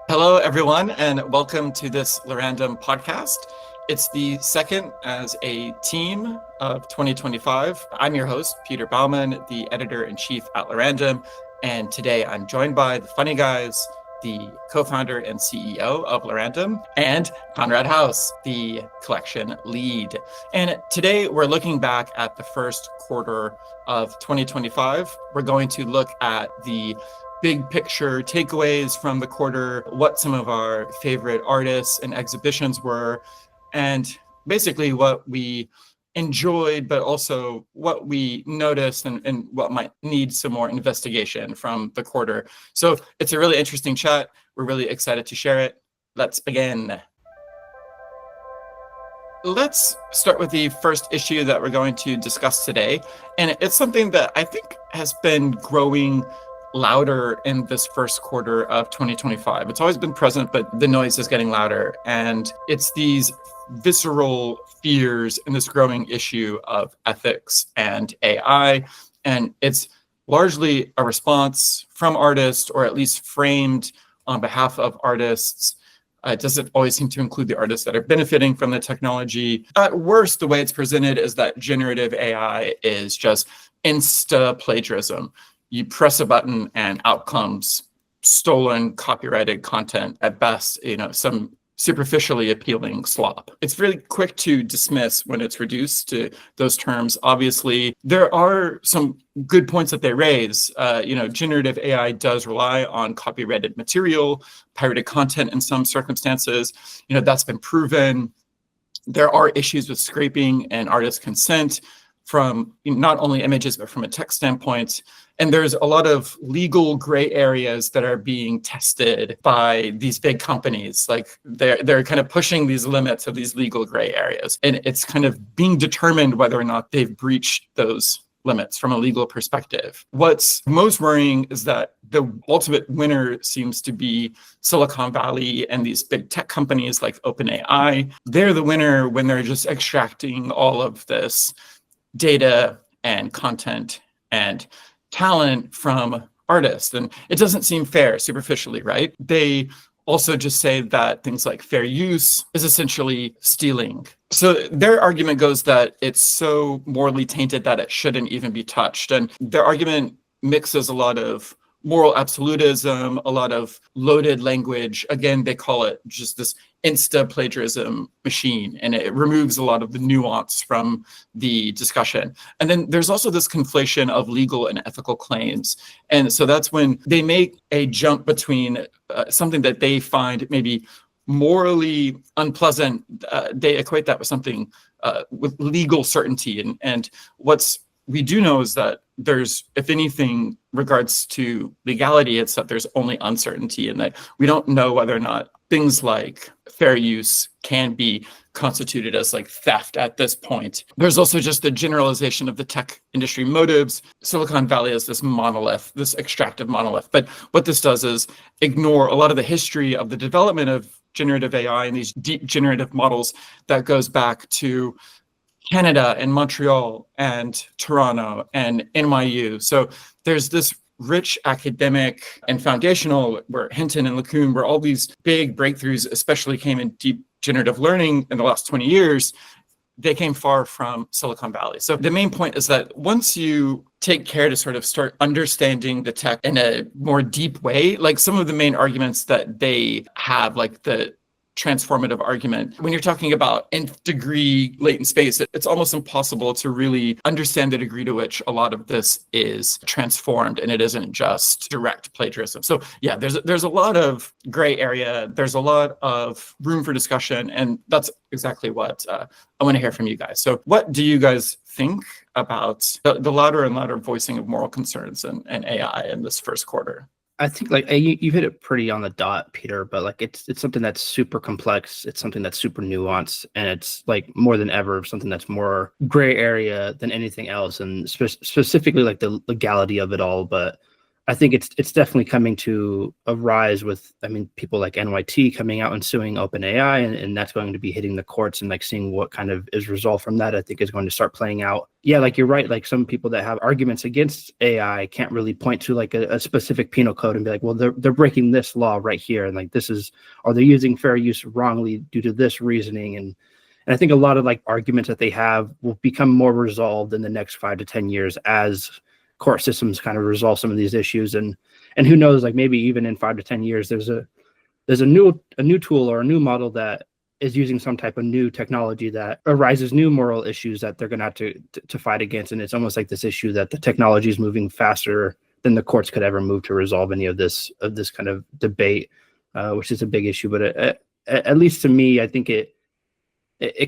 Hello, everyone, and welcome to this Lorandom podcast. It's the second as a team of 2025. I'm your host, Peter Baumann, the editor-in-chief at Lorandom, and today I'm joined by the funny guys, the co-founder and CEO of Lorandom, and Conrad House, the collection lead. And today we're looking back at the first quarter of 2025. We're going to look at the big picture takeaways from the quarter, what some of our favorite artists and exhibitions were, and basically what we enjoyed, but also what we noticed and what might need some more investigation from the quarter. So it's a really interesting chat. We're really excited to share it. Let's begin. Let's start with the first issue that we're going to discuss today. And it's something that I think has been growing louder in this first quarter of 2025. It's always been present, but the noise is getting louder. And it's these visceral fears in this growing issue of ethics and AI. And it's largely a response from artists, or at least framed on behalf of artists. It doesn't always seem to include the artists that are benefiting from the technology. At worst, the way it's presented is that generative AI is just insta plagiarism. You press a button and out comes stolen, copyrighted content, at best, some superficially appealing slop. It's really quick to dismiss when it's reduced to those terms. Obviously, there are some good points that they raise. Generative AI does rely on copyrighted material, pirated content in some circumstances. That's been proven. There are issues with scraping and artist consent from not only images, but from a text standpoint. And there's a lot of legal gray areas that are being tested by these big companies. Like they're kind of pushing these limits of these legal gray areas. And it's kind of being determined whether or not they've breached those limits from a legal perspective. What's most worrying is that the ultimate winner seems to be Silicon Valley and these big tech companies like OpenAI. They're the winner when they're just extracting all of this data and content and talent from artists. And it doesn't seem fair superficially, right? They also just say that things like fair use is essentially stealing. So their argument goes that it's so morally tainted that it shouldn't even be touched. And their argument mixes a lot of moral absolutism, a lot of loaded language. Again, they call it just this insta plagiarism machine, and it removes a lot of the nuance from the discussion. And then there's also this conflation of legal and ethical claims. And so that's when they make a jump between something that they find maybe morally unpleasant. They equate that with something with legal certainty. And what's we do know is that there's, if anything, regards to legality, it's that there's only uncertainty, and that we don't know whether or not things like fair use can be constituted as like theft at this point. There's also just the generalization of the tech industry motives. Silicon Valley is this monolith, this extractive monolith. But what this does is ignore a lot of the history of the development of generative AI and these deep generative models that goes back to Canada and Montreal and Toronto and NYU. So there's this rich academic and foundational, where Hinton and LeCun, where all these big breakthroughs especially came in deep generative learning in the last 20 years, they came far from Silicon Valley. So the main point is that once you take care to sort of start understanding the tech in a more deep way, like some of the main arguments that they have, like the transformative argument. When you're talking about nth degree latent space, it's almost impossible to really understand the degree to which a lot of this is transformed, and it isn't just direct plagiarism. So yeah, there's a lot of gray area. There's a lot of room for discussion, and that's exactly what I want to hear from you guys. So what do you guys think about the louder and louder voicing of moral concerns and AI in this first quarter? I think you hit it pretty on the dot, Peter, but like it's something that's super complex. It's something that's super nuanced, and it's like more than ever something that's more gray area than anything else, and specifically like the legality of it all. But I think it's definitely coming to a rise with, I mean, people like NYT coming out and suing OpenAI, and that's going to be hitting the courts, and like seeing what kind of is resolved from that, I think is going to start playing out. Yeah, like you're right. Like some people that have arguments against AI can't really point to like a specific penal code and be like, well, they're breaking this law right here, and like this is, or they're using fair use wrongly due to this reasoning, and I think a lot of like arguments that they have will become more resolved in the next 5 to 10 years as court systems kind of resolve some of these issues, and who knows, like maybe even in 5 to 10 years there's a new tool or a new model that is using some type of new technology that arises new moral issues that they're going to have to fight against, and it's almost like this issue that the technology is moving faster than the courts could ever move to resolve any of this kind of debate, which is a big issue. But at least to me, I think it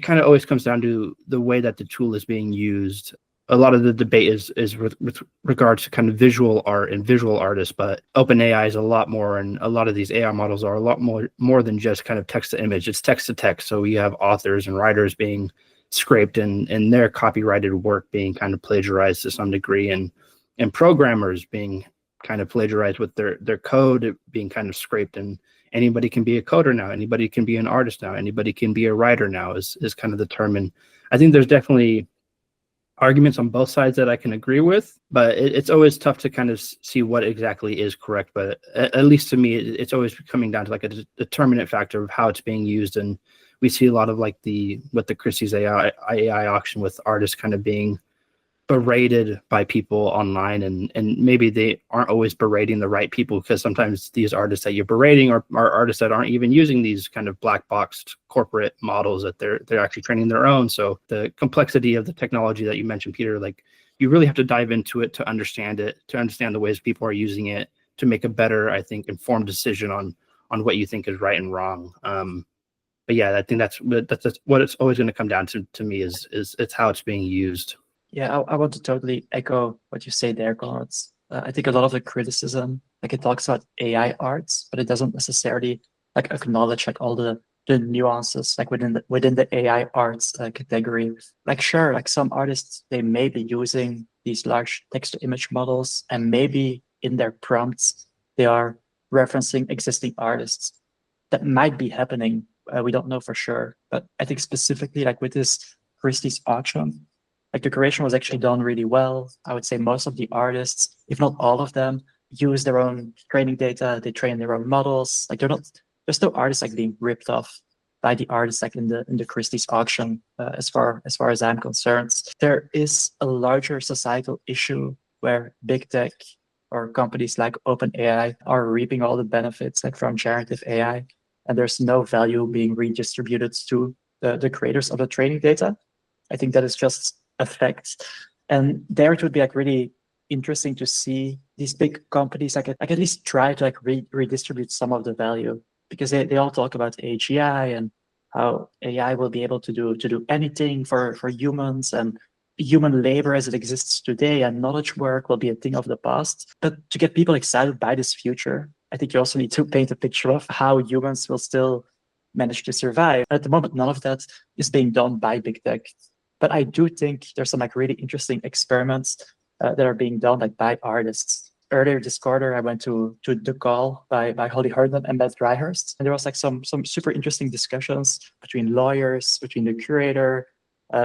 kind of always comes down to the way that the tool is being used. A lot of the debate is with regards to kind of visual art and visual artists, but OpenAI is a lot more, and a lot of these AI models are a lot more than just kind of text to image. It's text to text. So you have authors and writers being scraped, and their copyrighted work being kind of plagiarized to some degree, and programmers being kind of plagiarized with their code being kind of scraped. And anybody can be a coder now. Anybody can be an artist now. Anybody can be a writer now is kind of the term. And I think there's definitely arguments on both sides that I can agree with, but it's always tough to kind of see what exactly is correct. But at least to me, it's always coming down to like a determinant factor of how it's being used. And we see a lot of like with the Christie's AI auction, with artists kind of being berated by people online, and maybe they aren't always berating the right people, because sometimes these artists that you're berating are artists that aren't even using these kind of black boxed corporate models, that they're actually training their own. So the complexity of the technology that you mentioned, Peter, like you really have to dive into it to understand the ways people are using it, to make a better, I think, informed decision on what you think is right and wrong. But yeah, I think that's what it's always going to come down to me is it's how it's being used. Yeah, I want to totally echo what you say there, Conrad. I think a lot of the criticism, like it talks about AI arts, but it doesn't necessarily like acknowledge like all the nuances like within the AI arts category. Like sure, like some artists, they may be using these large text-to-image models, and maybe in their prompts they are referencing existing artists. That might be happening. We don't know for sure, but I think specifically like with this Christie's auction, like the curation was actually done really well. I would say most of the artists, if not all of them, use their own training data. They train their own models. Like there's no artists like being ripped off by the artists like in the Christie's auction. As far as I'm concerned, there is a larger societal issue where big tech or companies like OpenAI are reaping all the benefits like from generative AI, and there's no value being redistributed to the creators of the training data. I think that is just effects, and there it would be like really interesting to see these big companies like at least try to like redistribute some of the value, because they all talk about AGI and how AI will be able to do anything for humans, and human labor as it exists today and knowledge work will be a thing of the past. But to get people excited by this future, I think you also need to paint a picture of how humans will still manage to survive. At the moment, none of that is being done by big tech. But I do think there's some like really interesting experiments that are being done like by artists. Earlier this quarter, I went to The Call by Holly Herndon and Matt Dryhurst, and there was like some super interesting discussions between lawyers, between the curator,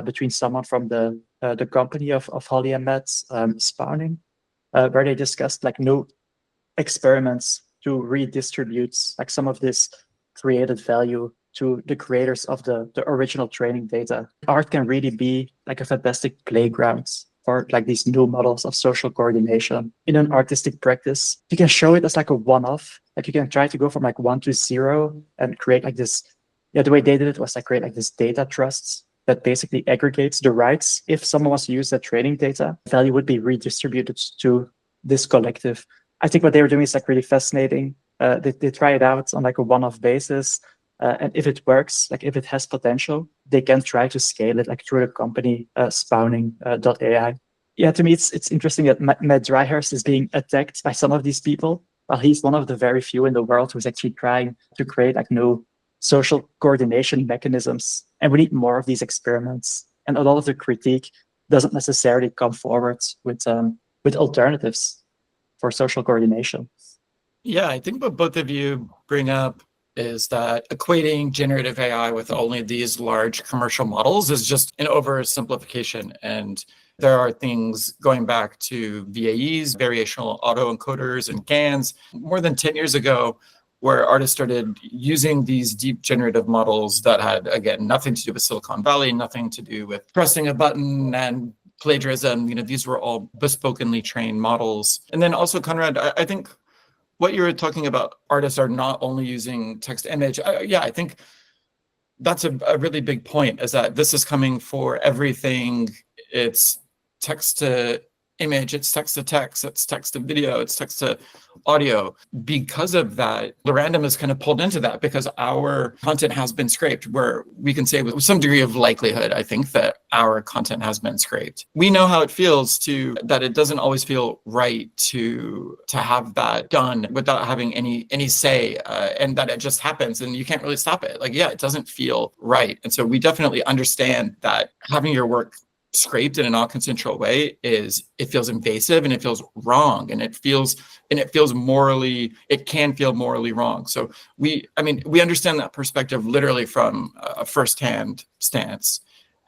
between someone from the company of Holly and Matt, Spawning, where they discussed like new experiments to redistribute like some of this created value to the creators of the original training data. Art can really be like a fantastic playground for like these new models of social coordination in an artistic practice. You can show it as like a one-off. Like you can try to go from like 1 to 0 and create like this. Yeah, the way they did it was like create like this data trusts that basically aggregates the rights. If someone wants to use that training data, value would be redistributed to this collective. I think what they were doing is like really fascinating. They try it out on like a one-off basis. And if it works, like if it has potential, they can try to scale it like through the company Spawning.ai. Yeah, to me, it's interesting that Matt Dryhurst is being attacked by some of these people, while he's one of the very few in the world who's actually trying to create like new social coordination mechanisms. And we need more of these experiments. And a lot of the critique doesn't necessarily come forward with alternatives for social coordination. Yeah, I think what both of you bring up is that equating generative AI with only these large commercial models is just an oversimplification. And there are things going back to VAEs, variational autoencoders, and GANs more than 10 years ago, where artists started using these deep generative models that had, again, nothing to do with Silicon Valley, nothing to do with pressing a button and plagiarism. These were all bespokenly trained models. And then also, Conrad, I think what you were talking about, artists are not only using text to image. I think that's a really big point, is that this is coming for everything. It's text to image, it's text to text, it's text to video, it's text to audio. Because of that, Lorandom is kind of pulled into that because our content has been scraped, where we can say with some degree of likelihood, I think, that our content has been scraped. We know how it feels that it doesn't always feel right to have that done without having any say, and that it just happens and you can't really stop it. It doesn't feel right. And so we definitely understand that having your work scraped in a non-consensual way it feels invasive and it feels wrong, and it can feel morally wrong. So we understand that perspective literally from a firsthand stance,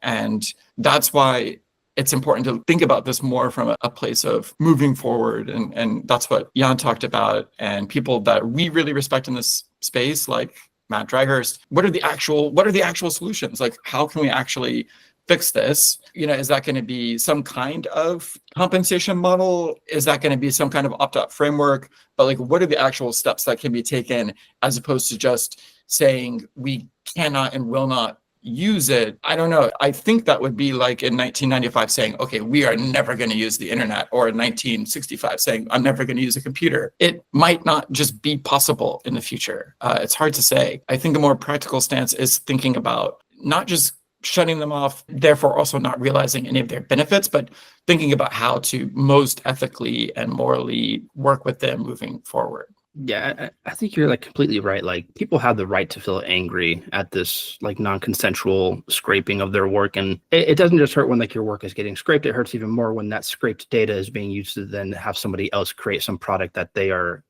and that's why it's important to think about this more from a place of moving forward, and that's what Jan talked about, and people that we really respect in this space, like Matt Draghurst. What are the actual solutions? How can we actually fix this? Is that going to be some kind of compensation model? Is that going to be some kind of opt-out framework? But what are the actual steps that can be taken, as opposed to just saying we cannot and will not use it? I don't know. I think that would be like in 1995 saying, okay, we are never going to use the internet, or in 1965 saying, I'm never going to use a computer. It might not just be possible in the future. It's hard to say. I think a more practical stance is thinking about not just shutting them off, therefore also not realizing any of their benefits, but thinking about how to most ethically and morally work with them moving forward. Yeah, I think you're completely right. People have the right to feel angry at this non-consensual scraping of their work, and it doesn't just hurt when your work is getting scraped. It hurts even more when that scraped data is being used to then have somebody else create some product that they are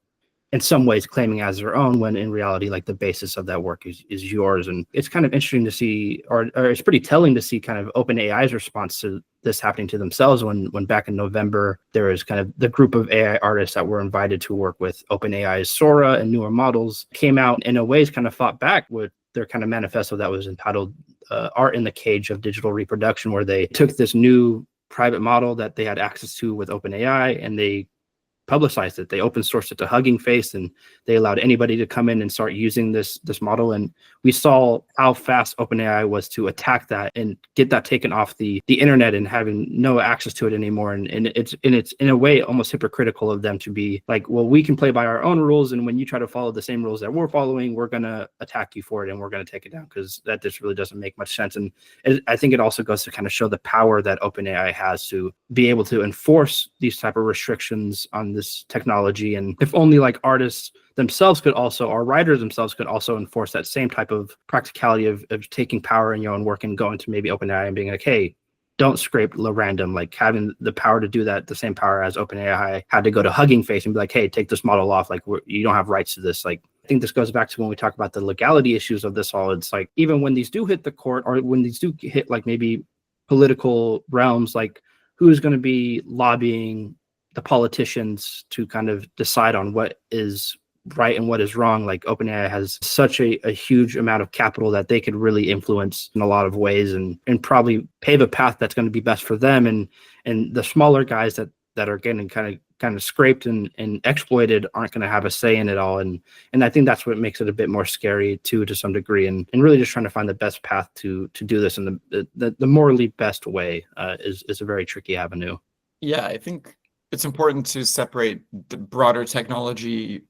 in some ways claiming as their own, when in reality, the basis of that work is yours. And it's kind of interesting to see, or it's pretty telling to see kind of OpenAI's response to this happening to themselves, when back in November, there was kind of the group of AI artists that were invited to work with OpenAI's Sora and newer models came out, in a ways kind of fought back with their kind of manifesto that was entitled Art in the Cage of Digital Reproduction, where they took this new private model that they had access to with OpenAI and they publicized it. They open sourced it to Hugging Face, and they allowed anybody to come in and start using this model. And we saw how fast OpenAI was to attack that and get that taken off the internet and having no access to it anymore. And it's in a way almost hypocritical of them to be well, we can play by our own rules, and when you try to follow the same rules that we're following, we're going to attack you for it and we're going to take it down, because that just really doesn't make much sense. And I think it also goes to kind of show the power that OpenAI has to be able to enforce these type of restrictions on this technology. And if only artists themselves could also, or writers themselves could also enforce that same type of practicality of taking power in your own work and going to maybe OpenAI and being hey, don't scrape Lorandom, having the power to do that, the same power as OpenAI had to go to Hugging Face and be hey, take this model off, you don't have rights to this. I think this goes back to when we talk about the legality issues of this all. It's even when these do hit the court, or when these do hit maybe political realms, who's going to be lobbying the politicians to kind of decide on what is right and what is wrong? OpenAI has such a huge amount of capital that they could really influence in a lot of ways, and probably pave a path that's going to be best for them. And the smaller guys that are getting kind of scraped and exploited aren't going to have a say in it all. And I think that's what makes it a bit more scary too, to some degree, and really just trying to find the best path to do this in the morally best way is a very tricky avenue. Yeah, I think it's important to separate the broader technology,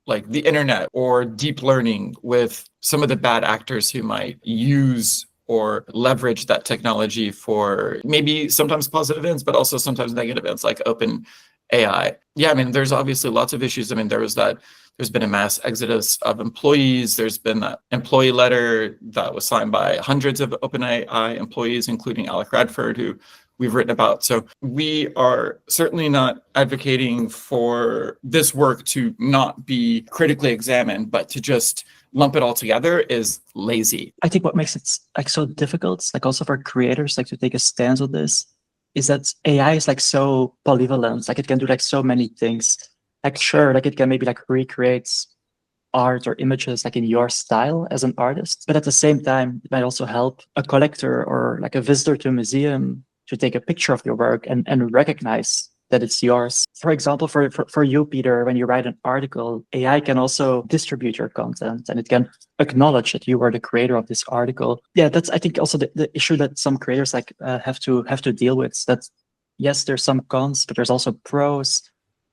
like the internet or deep learning, with some of the bad actors who might use or leverage that technology for maybe sometimes positive ends, but also sometimes negative ends, like OpenAI. Yeah, there's obviously lots of issues. There's been a mass exodus of employees. There's been that employee letter that was signed by hundreds of OpenAI employees, including Alec Radford, who we've written about. So we are certainly not advocating for this work to not be critically examined, but to just lump it all together is lazy. I think what makes it like so difficult, like also for creators, like to take a stance on this, is that AI is like so polyvalent. Like it can do like so many things. Like sure, like it can maybe like recreate art or images like in your style as an artist, but at the same time, it might also help a collector or like a visitor to a museum to take a picture of your work and recognize that it's yours. For example, for you, Peter, when you write an article, AI can also distribute your content and it can acknowledge that you were the creator of this article. Yeah, that's I think also the issue that some creators like have to deal with. That yes, there's some cons, but there's also pros,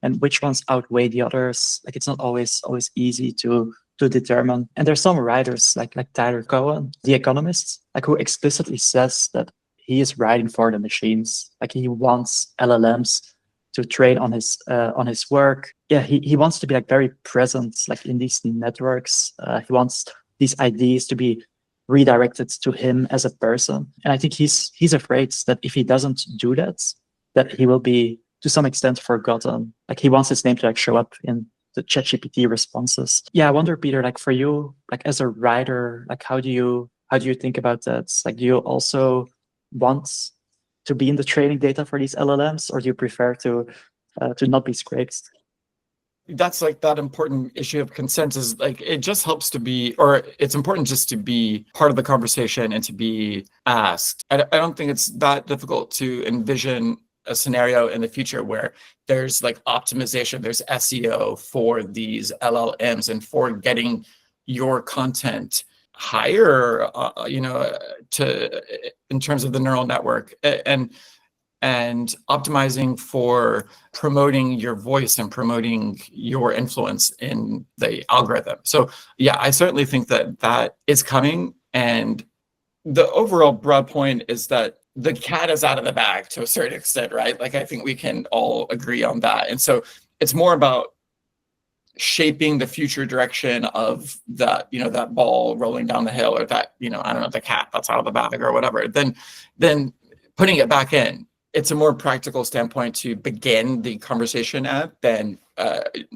and which ones outweigh the others. Like it's not always easy to determine. And there's some writers like Tyler Cowen, The Economist, like who explicitly says that he is writing for the machines. Like he wants LLMs to train on his work. Yeah, he wants to be like very present, like in these networks. He wants these ideas to be redirected to him as a person. And I think he's afraid that if he doesn't do that, that he will be to some extent forgotten. Like he wants his name to like show up in the ChatGPT responses. Yeah, I wonder, Peter, like for you, like as a writer, like how do you think about that? Like do you also want to be in the training data for these LLMs, or do you prefer to not be scraped? That's like that important issue of consent is like, it just helps to be, or it's important just to be part of the conversation and to be asked. I don't think it's that difficult to envision a scenario in the future where there's like optimization, there's SEO for these LLMs and for getting your content higher, in terms of the neural network, and optimizing for promoting your voice and promoting your influence in the algorithm. So yeah, I certainly think that is coming. And the overall broad point is that the cat is out of the bag to a certain extent, right? Like I think we can all agree on that. And so it's more about shaping the future direction of that, that ball rolling down the hill, or that, I don't know, the cat that's out of the bag or whatever, then putting it back in. It's a more practical standpoint to begin the conversation at than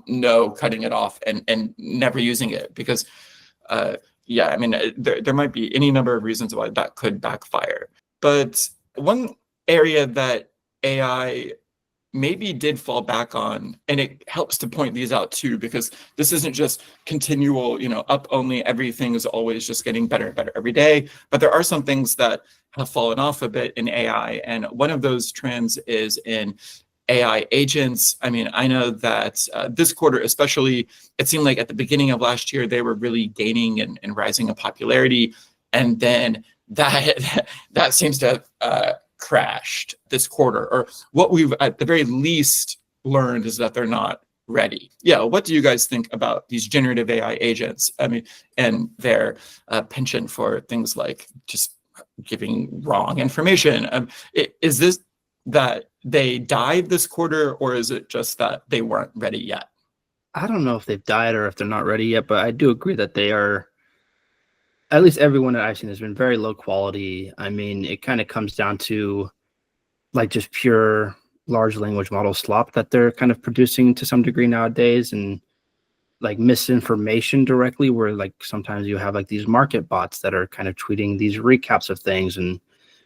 no cutting it off and never using it, because there might be any number of reasons why that could backfire. But one area that AI maybe did fall back on, and it helps to point these out too, because this isn't just continual, up only, everything is always just getting better and better every day, but there are some things that have fallen off a bit in AI. And one of those trends is in AI agents. I mean, I know that this quarter, especially, it seemed like at the beginning of last year, they were really gaining and rising in popularity. And then that seems to have crashed this quarter, or what we've at the very least learned is that they're not ready. Yeah, what do you guys think about these generative AI agents? I mean, and their penchant for things like just giving wrong information. Is this that they died this quarter, or is it just that they weren't ready yet? I don't know if they've died or if they're not ready yet, but I do agree that they are. At least everyone that I've seen has been very low quality. I mean, it kind of comes down to like just pure large language model slop that they're kind of producing to some degree nowadays, and like misinformation directly, where like sometimes you have like these market bots that are kind of tweeting these recaps of things, and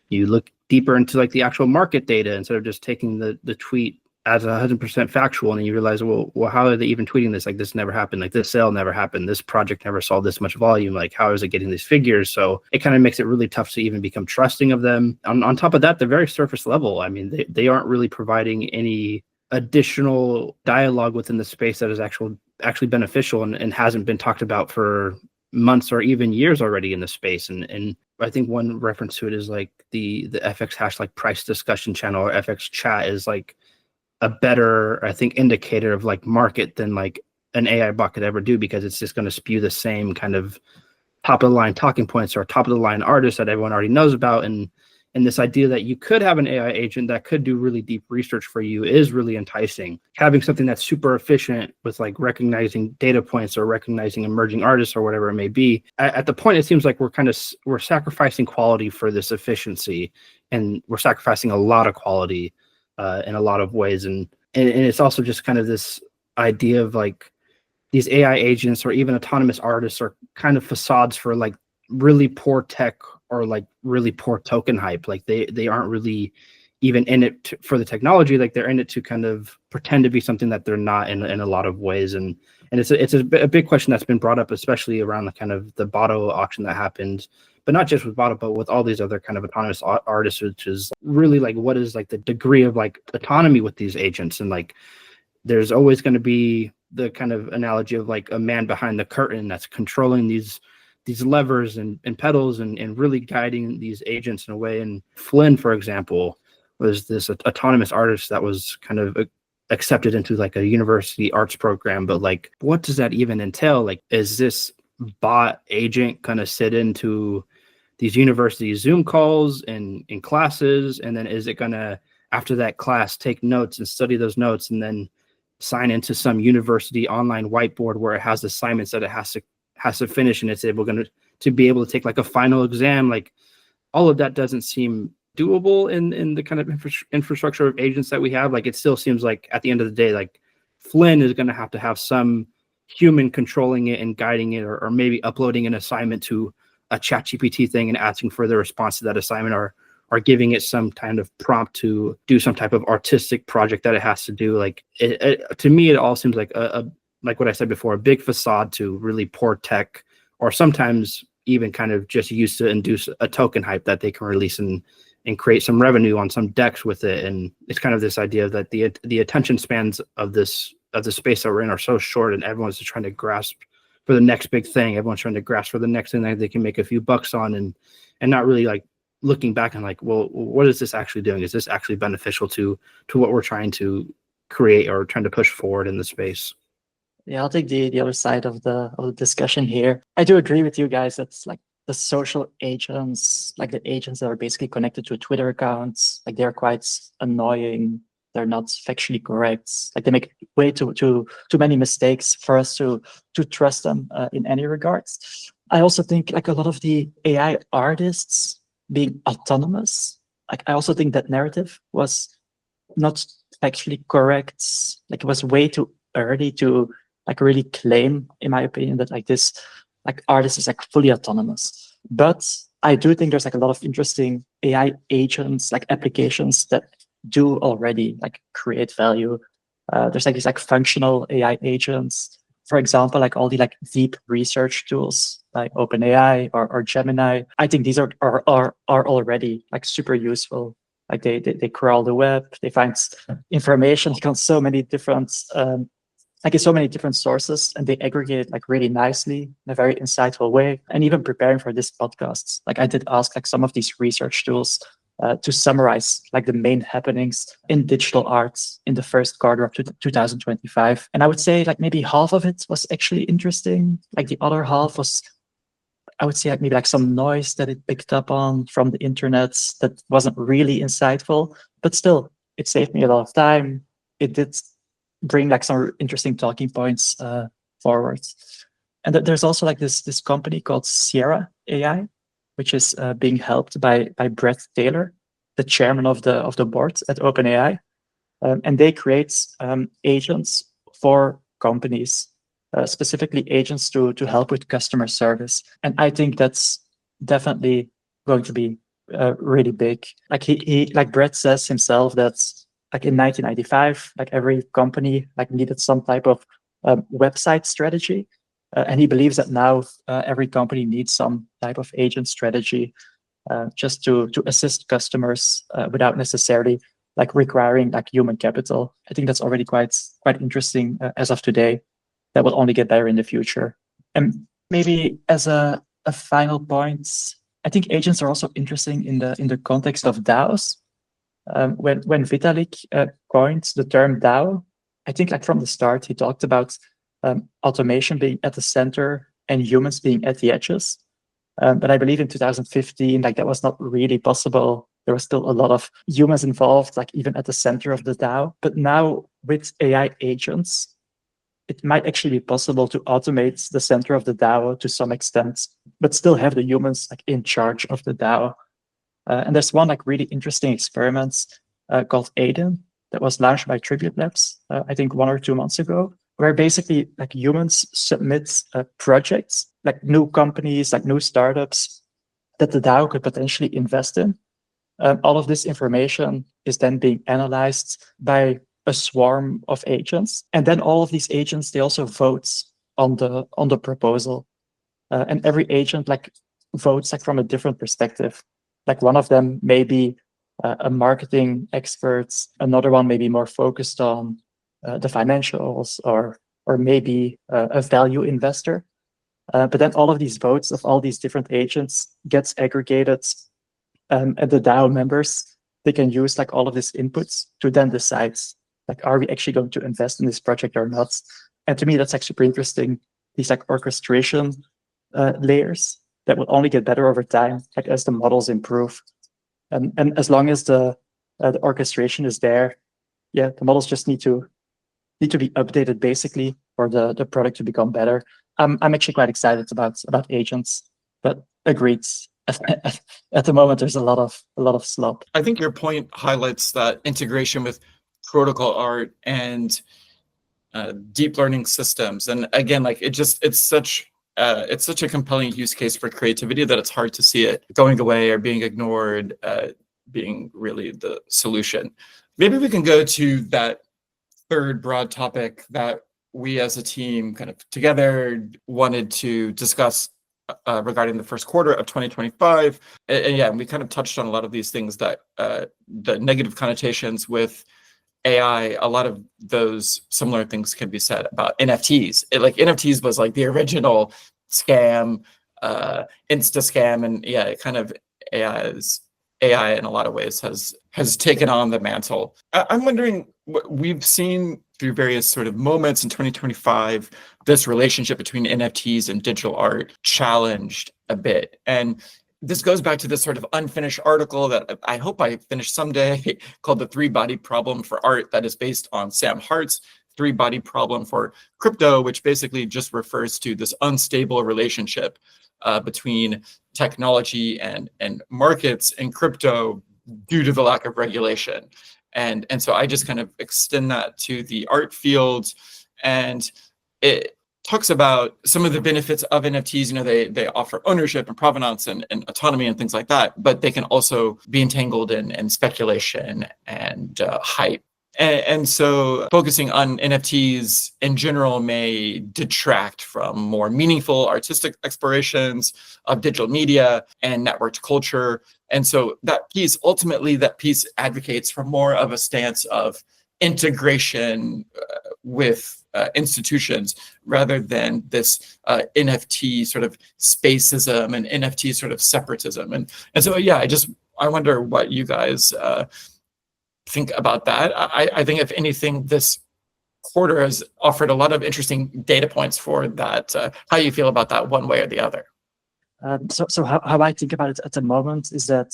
you look deeper into like the actual market data instead of just taking the tweet as 100% factual, and then you realize, well, how are they even tweeting this? Like this never happened. Like this sale never happened. This project never saw this much volume. Like how is it getting these figures? So it kind of makes it really tough to even become trusting of them. On top of that, they're very surface level. I mean, they aren't really providing any additional dialogue within the space that is actually beneficial and hasn't been talked about for months or even years already in the space. And I think one reference to it is like the FX hash like price discussion channel, or FX chat, is like a better, I think, indicator of like market than like an AI bot could ever do, because it's just going to spew the same kind of top of the line talking points or top of the line artists that everyone already knows about. And And this idea that you could have an AI agent that could do really deep research for you is really enticing. Having something that's super efficient with like recognizing data points or recognizing emerging artists or whatever it may be, at the point it seems like we're sacrificing quality for this efficiency, and we're sacrificing a lot of quality in a lot of ways. And it's also just kind of this idea of like these AI agents or even autonomous artists are kind of facades for like really poor tech or like really poor token hype. Like they aren't really even in it for the technology. Like they're in it to kind of pretend to be something that they're not in a lot of ways. And it's a big question that's been brought up, especially around the kind of the Botto auction that happened, but not just with Botto, but with all these other kind of autonomous artists, which is really like, what is like the degree of like autonomy with these agents? And like, there's always going to be the kind of analogy of like a man behind the curtain that's controlling these levers and pedals and really guiding these agents in a way. And Flynn, for example, was this autonomous artist that was kind of accepted into like a university arts program. But like, what does that even entail? Like, is this bot agent kind of sit into these university Zoom calls and in classes? And then is it going to, after that class, take notes and study those notes and then sign into some university online whiteboard where it has assignments that it has to finish, and it's able to be able to take like a final exam? Like, all of that doesn't seem doable in the kind of infrastructure of agents that we have. Like, it still seems like at the end of the day, like Flynn is going to have some human controlling it and guiding it, or maybe uploading an assignment to a ChatGPT thing and asking for the response to that assignment, or giving it some kind of prompt to do some type of artistic project that it has to do. Like, to me, it all seems like like what I said before, a big facade to really poor tech, or sometimes even kind of just used to induce a token hype that they can release and create some revenue on some decks with it. And it's kind of this idea that the attention spans of the space that we're in are so short, and everyone's just trying to grasp for the next big thing. Everyone's trying to grasp for the next thing that they can make a few bucks on, and not really like looking back and like, well, what is this actually doing? Is this actually beneficial to what we're trying to create or trying to push forward in the space? Yeah, I'll take the other side of the discussion here. I do agree with you guys. That's like the social agents, like the agents that are basically connected to Twitter accounts. Like, they're quite annoying. They're not factually correct. Like, they make way too many mistakes for us to trust them in any regards. I also think like a lot of the AI artists being autonomous, like I also think that narrative was not factually correct. Like, it was way too early to like really claim, in my opinion, that like this like artist is like fully autonomous. But I do think there's like a lot of interesting AI agents, like applications that do already like create value. There's like these like functional AI agents, for example, like all the like deep research tools like OpenAI or Gemini. I think these are already like super useful. Like they crawl the web, they find information on so many different like in so many different sources, and they aggregate it like really nicely in a very insightful way. And even preparing for this podcast, like I did ask like some of these research tools to summarize like the main happenings in digital arts in the first quarter of 2025. And I would say like maybe half of it was actually interesting. Like the other half was, I would say, like maybe like some noise that it picked up on from the internet that wasn't really insightful, but still it saved me a lot of time. It did bring like some interesting talking points forward. And there's also like this company called Sierra AI, which is being helped by Brett Taylor, the chairman of the board at OpenAI. And they create agents for companies, specifically agents to help with customer service. And I think that's definitely going to be really big. Like he like Brett says himself that like in 1995, like every company like needed some type of website strategy. And he believes that now every company needs some type of agent strategy just to assist customers without necessarily like requiring like human capital. I think that's already quite interesting as of today. That will only get better in the future. And maybe as a final point, I think agents are also interesting in the context of DAOs. When Vitalik coined the term DAO, I think like from the start he talked about automation being at the center and humans being at the edges. But I believe in 2015, like that was not really possible there was still a lot of humans involved, like even at the center of the DAO. But now with AI agents, it might actually be possible to automate the center of the DAO to some extent, but still have the humans like in charge of the DAO. And there's one like really interesting experiment called Aiden that was launched by Tribute Labs, I think 1 or 2 months ago, where basically like humans submit projects, like new companies, like new startups that the DAO could potentially invest in. All of this information is then being analyzed by a swarm of agents, and then all of these agents, they also vote on the proposal, and every agent like votes like from a different perspective. Like one of them may be a marketing expert, another one may be more focused on the financials, or maybe a value investor. But then all of these votes of all these different agents gets aggregated, and the DAO members, they can use like all of these inputs to then decide, like, are we actually going to invest in this project or not? And to me, that's like super interesting. These like orchestration layers that will only get better over time, like as the models improve. And as long as the orchestration is there, yeah, the models just need to be updated basically for the product to become better. I'm actually quite excited about agents, but agreed. At the moment, there's a lot of slop. I think your point highlights that integration with protocol art and deep learning systems. And again, like it's such a compelling use case for creativity that it's hard to see it going away or being ignored, being really the solution. Maybe we can go to that third broad topic that we as a team kind of together wanted to discuss regarding the first quarter of 2025. And yeah, we kind of touched on a lot of these things, that the negative connotations with AI, a lot of those similar things can be said about NFTs. NFTs was like the original scam, insta scam, and yeah, it kind of AI in a lot of ways has taken on the mantle. I'm wondering, we've seen through various sort of moments in 2025, this relationship between NFTs and digital art challenged a bit. And this goes back to this sort of unfinished article that I hope I finish someday called The Three-Body Problem for Art, that is based on Sam Hart's three-body problem for crypto, which basically just refers to this unstable relationship between technology and markets in crypto due to the lack of regulation. And so I just kind of extend that to the art field, and it talks about some of the benefits of NFTs. You know, they offer ownership and provenance and autonomy and things like that, but they can also be entangled in speculation and hype. And so focusing on NFTs in general may detract from more meaningful artistic explorations of digital media and networked culture. And so that piece advocates for more of a stance of integration with institutions, rather than this NFT sort of spacism and NFT sort of separatism. And so, yeah, I wonder what you guys think about that. I think, if anything, this quarter has offered a lot of interesting data points for that. How you feel about that, one way or the other? So how I think about it at the moment is that,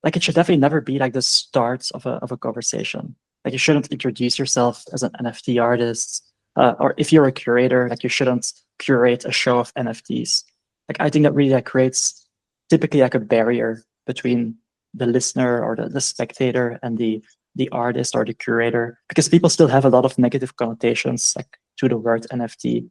like, it should definitely never be like the start of a conversation. Like, you shouldn't introduce yourself as an NFT artist, or if you're a curator, like, you shouldn't curate a show of NFTs. Like, I think that really creates typically like a barrier between the listener or the spectator and the artist or the curator, because people still have a lot of negative connotations like to the word NFT.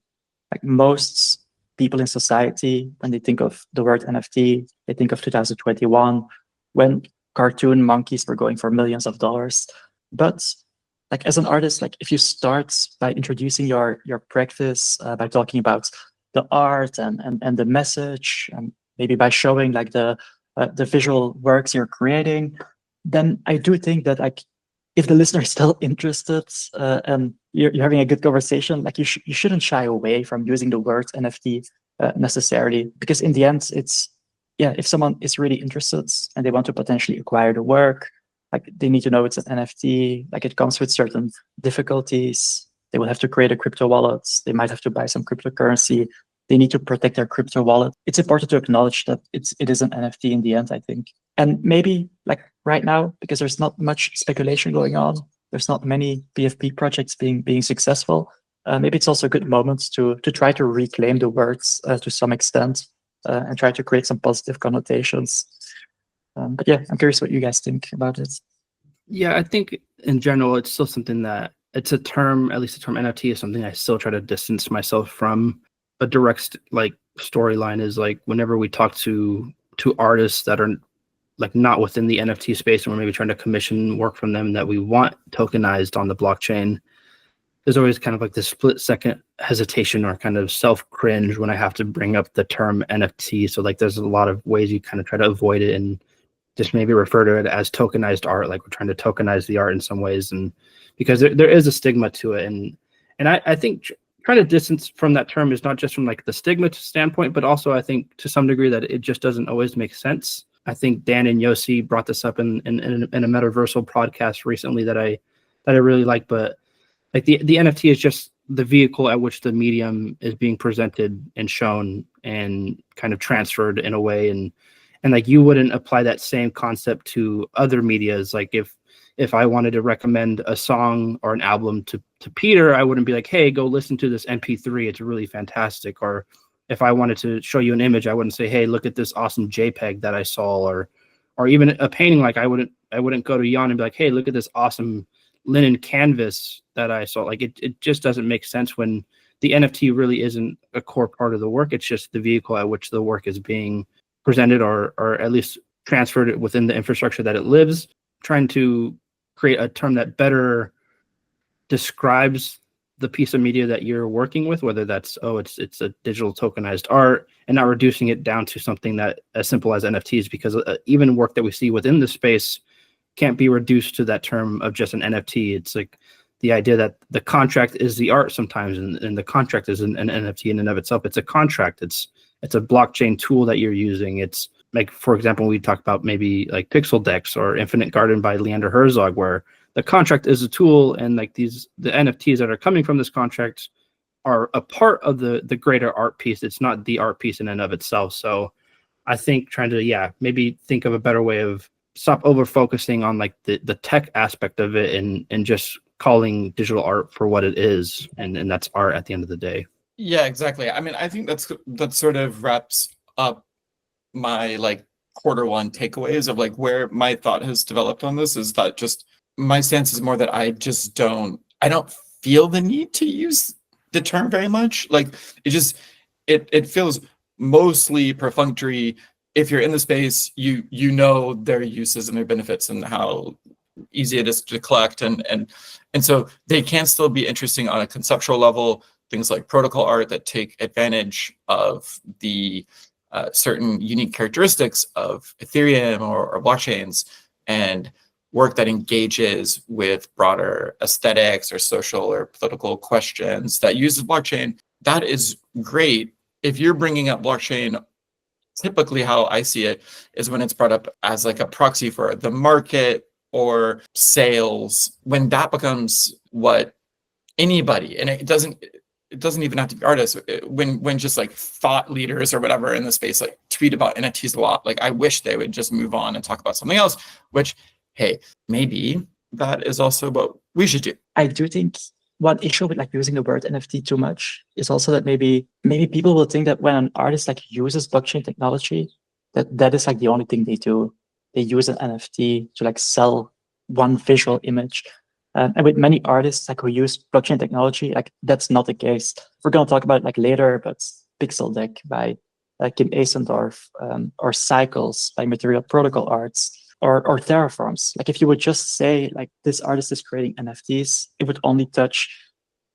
Like, most people in society, when they think of the word NFT, they think of 2021, when cartoon monkeys were going for millions of dollars. But like, as an artist, like, if you start by introducing your practice, by talking about the art and the message, and maybe by showing like the visual works you're creating, then I do think that, like, if the listener is still interested and you're having a good conversation, like, you shouldn't shy away from using the word NFT necessarily, because in the end, it's, yeah, if someone is really interested and they want to potentially acquire the work, like, they need to know it's an NFT. Like, it comes with certain difficulties. They will have to create a crypto wallet. They might have to buy some cryptocurrency. They need to protect their crypto wallet. It's important to acknowledge that it is an NFT in the end, I think. And maybe, like, right now because there's not much speculation going on. There's not many PFP projects being successful. Maybe it's also a good moment to try to reclaim the words to some extent and try to create some positive connotations. But yeah, I'm curious what you guys think about it. Yeah, I think in general, it's still something that it's a term, at least the term NFT is something I still try to distance myself from. A direct like storyline is like whenever we talk to artists that are like not within the NFT space and we're maybe trying to commission work from them that we want tokenized on the blockchain, there's always kind of like this split second hesitation or kind of self cringe when I have to bring up the term NFT. So like there's a lot of ways you kind of try to avoid it and just maybe refer to it as tokenized art, like we're trying to tokenize the art in some ways. And because there is a stigma to it. And I think trying to distance from that term is not just from like the stigma standpoint, but also I think to some degree that it just doesn't always make sense. I think Dan and Yossi brought this up in a Metaversal podcast recently that I really like, but like the NFT is just the vehicle at which the medium is being presented and shown and kind of transferred in a way. And like you wouldn't apply that same concept to other medias. Like if I wanted to recommend a song or an album to Peter, I wouldn't be like, hey, go listen to this MP3. It's really fantastic. Or if I wanted to show you an image, I wouldn't say, hey, look at this awesome JPEG that I saw, or even a painting. Like I wouldn't go to Jan and be like, hey, look at this awesome linen canvas that I saw. Like it just doesn't make sense when the NFT really isn't a core part of the work. It's just the vehicle at which the work is being presented or at least transferred within the infrastructure that it lives. Trying to create a term that better describes the piece of media that you're working with, whether that's, it's a digital tokenized art, and not reducing it down to something that as simple as NFTs, because even work that we see within the space can't be reduced to that term of just an NFT. It's like the idea that the contract is the art sometimes, and the contract is an NFT in and of itself. It's a contract. It's a blockchain tool that you're using. It's like, for example, we talk about maybe like Pixel Dex or Infinite Garden by Leander Herzog, where the contract is a tool, and like the NFTs that are coming from this contract are a part of the greater art piece. It's not the art piece in and of itself. So I think trying to, maybe think of a better way of stop over focusing on like the tech aspect of it and just calling digital art for what it is. And that's art at the end of the day. Yeah, exactly. I mean, I think that sort of wraps up my like quarter one takeaways of like where my thought has developed on this. Is that just my stance is more that I don't feel the need to use the term very much. Like it feels mostly perfunctory. If you're in the space, you know their uses and their benefits and how easy it is to collect, and so they can still be interesting on a conceptual level. Things like protocol art that take advantage of the certain unique characteristics of Ethereum or blockchains, and work that engages with broader aesthetics or social or political questions that uses blockchain. That is great. If you're bringing up blockchain, typically how I see it is when it's brought up as like a proxy for the market or sales, when that becomes what anybody, and it doesn't even have to be artists, when just like thought leaders or whatever in the space like tweet about NFTs a lot. Like I wish they would just move on and talk about something else, which, hey, maybe that is also what we should do. I do think one issue with like using the word NFT too much is also that maybe people will think that when an artist like uses blockchain technology, that is like the only thing they do. They use an NFT to like sell one visual image. And with many artists like who use blockchain technology, like that's not the case. We're going to talk about it like later, but Pixel Deck by Kim Eisendorf, or Cycles by Material Protocol Arts, or Terraforms. Like if you would just say like this artist is creating NFTs, it would only touch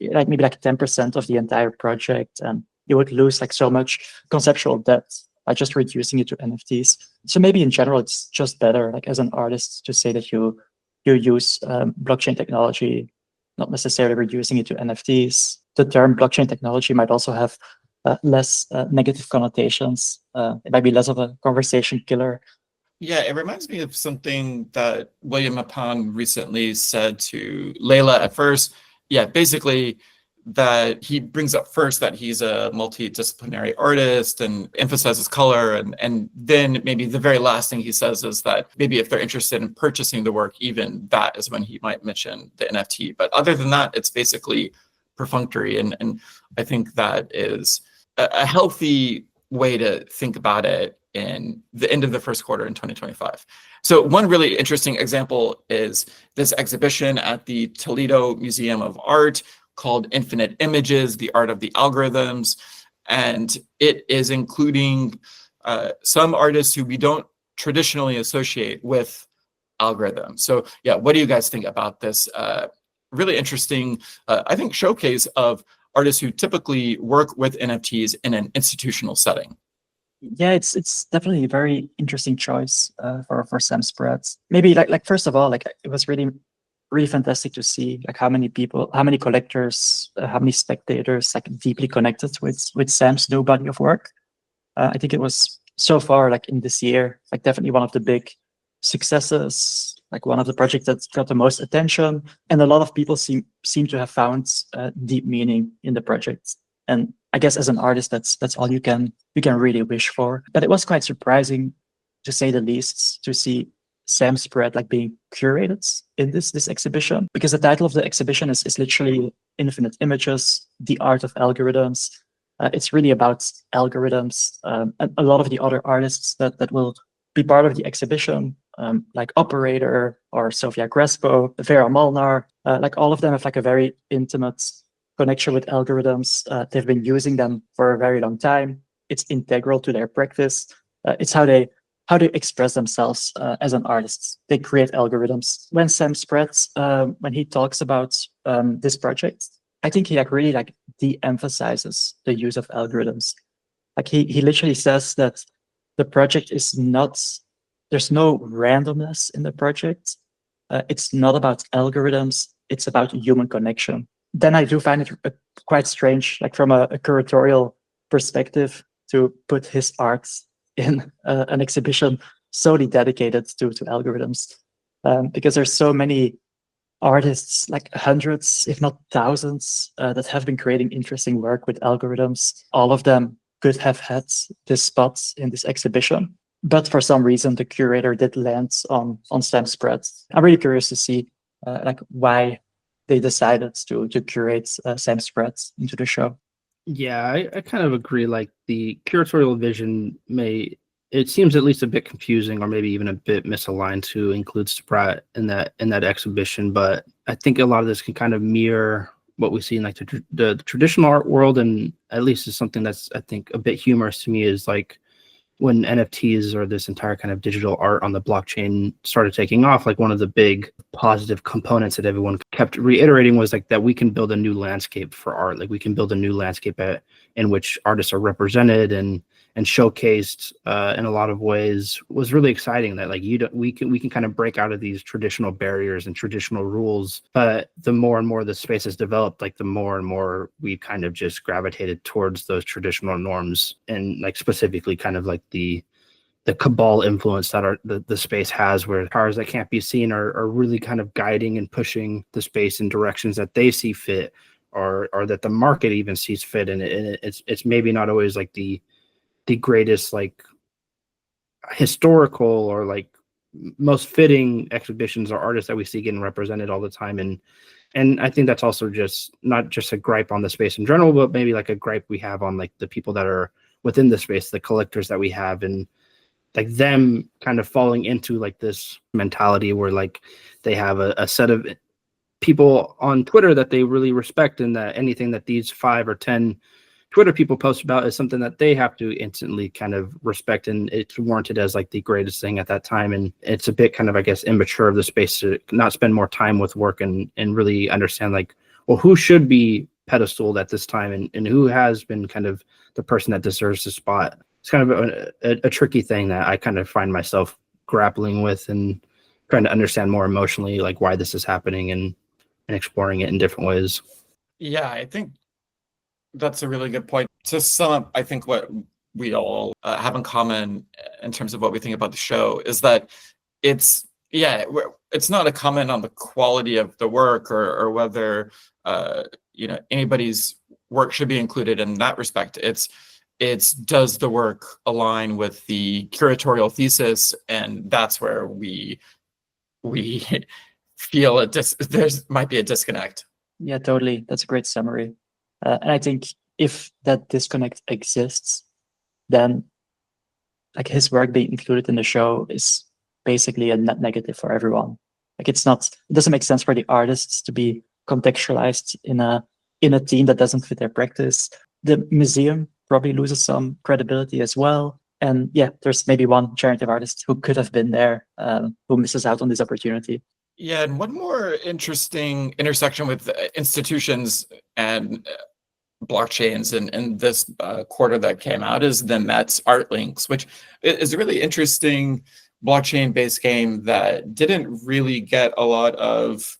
like maybe like 10% of the entire project, and you would lose like so much conceptual depth by just reducing it to NFTs. So maybe in general, it's just better like as an artist to say that you use blockchain technology, not necessarily reducing it to NFTs. The term blockchain technology might also have less negative connotations. It might be less of a conversation killer. Yeah, it reminds me of something that William Mapan recently said to Layla at first. Yeah, basically, that he brings up first that he's a multidisciplinary artist and emphasizes color. And then maybe the very last thing he says is that maybe if they're interested in purchasing the work, even that is when he might mention the NFT. But other than that, it's basically perfunctory. And I think that is a healthy way to think about it in the end of the first quarter in 2025. So one really interesting example is this exhibition at the Toledo Museum of Art called Infinite Images, the Art of the Algorithms. And it is including some artists who we don't traditionally associate with algorithms. So yeah, what do you guys think about this really interesting, I think, showcase of artists who typically work with NFTs in an institutional setting? Yeah, it's definitely a very interesting choice for Sam Spreads. Maybe like first of all, like it was really fantastic to see like how many people, how many collectors, how many spectators like deeply connected with Sam's new body of work. I think it was so far like in this year, like definitely one of the big successes, like one of the projects that got the most attention, and a lot of people seem to have found deep meaning in the project. And I guess as an artist, that's all you can really wish for. But it was quite surprising, to say the least, to see Sam Spread like being curated in this exhibition, because the title of the exhibition is literally Infinite Images, the Art of Algorithms. It's really about algorithms. And a lot of the other artists that will be part of the exhibition, like Operator or Sofia Crespo, Vera Molnar, like all of them have like a very intimate connection with algorithms. They've been using them for a very long time. It's integral to their practice. It's how they express themselves as an artist. They create algorithms. When Sam Spreads, when he talks about this project, I think he like really like de-emphasizes the use of algorithms. Like he literally says that the project is not, there's no randomness in the project. It's not about algorithms. It's about human connection. Then I do find it quite strange, like from a curatorial perspective, to put his art in an exhibition solely dedicated to algorithms, because there's so many artists, like hundreds, if not thousands, that have been creating interesting work with algorithms. All of them could have had this spot in this exhibition, but for some reason the curator did land on Sam Spreads. I'm really curious to see like why they decided to curate Sam Spreads into the show. Yeah, I kind of agree. Like the curatorial vision it seems at least a bit confusing, or maybe even a bit misaligned to include Spratt in that exhibition. But I think a lot of this can kind of mirror what we see in like the traditional art world, and at least is something that's, I think, a bit humorous to me, is like when NFTs or this entire kind of digital art on the blockchain started taking off, like one of the big positive components that everyone kept reiterating was like that we can build a new landscape for art. Like we can build a new landscape in which artists are represented and showcased in a lot of ways. Was really exciting that like we can kind of break out of these traditional barriers and traditional rules. But the more and more the space has developed, like the more and more we kind of just gravitated towards those traditional norms, and like specifically kind of like the cabal influence that the space has, where powers that can't be seen are really kind of guiding and pushing the space in directions that they see fit, or that the market even sees fit. And it's maybe not always like the greatest like historical or like most fitting exhibitions or artists that we see getting represented all the time. And I think that's also just not just a gripe on the space in general, but maybe like a gripe we have on like the people that are within the space, the collectors that we have, and like them kind of falling into like this mentality where like they have a set of people on Twitter that they really respect, and that anything that these 5 or 10 Twitter people post about is something that they have to instantly kind of respect, and it's warranted as like the greatest thing at that time. And it's a bit kind of, I guess, immature of the space to not spend more time with work and really understand like, well, who should be pedestaled at this time, and who has been kind of the person that deserves the spot. It's kind of a tricky thing that I kind of find myself grappling with and trying to understand more emotionally, like why this is happening, and exploring it in different ways. Yeah, I think that's a really good point. To sum up, I think what we all have in common in terms of what we think about the show is that it's not a comment on the quality of the work or whether anybody's work should be included in that respect. It's does the work align with the curatorial thesis, and that's where we feel there's might be a disconnect. Yeah, totally. That's a great summary. And I think if that disconnect exists, then like his work being included in the show is basically a net negative for everyone. Like it doesn't make sense for the artists to be contextualized in a team that doesn't fit their practice. The museum probably loses some credibility as well. And yeah, there's maybe one generative artist who could have been there, who misses out on this opportunity. Yeah, and one more interesting intersection with institutions and blockchains in this quarter that came out is the Mets Art Links, which is a really interesting blockchain-based game that didn't really get a lot of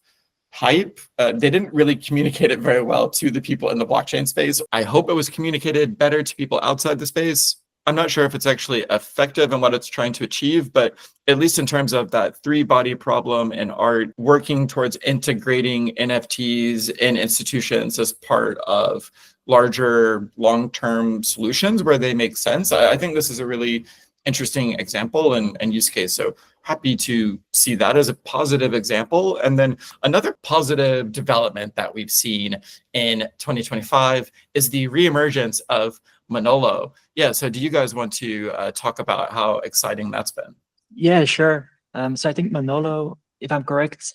hype. They didn't really communicate it very well to the people in the blockchain space. I hope it was communicated better to people outside the space. I'm not sure if it's actually effective in what it's trying to achieve, but at least in terms of that three-body problem in art, working towards integrating NFTs in institutions as part of larger long-term solutions where they make sense. I think this is a really interesting example and use case. So happy to see that as a positive example. And then another positive development that we've seen in 2025 is the reemergence of Manolo. Yeah, so do you guys want to talk about how exciting that's been? Yeah, sure. So I think Manolo, if I'm correct,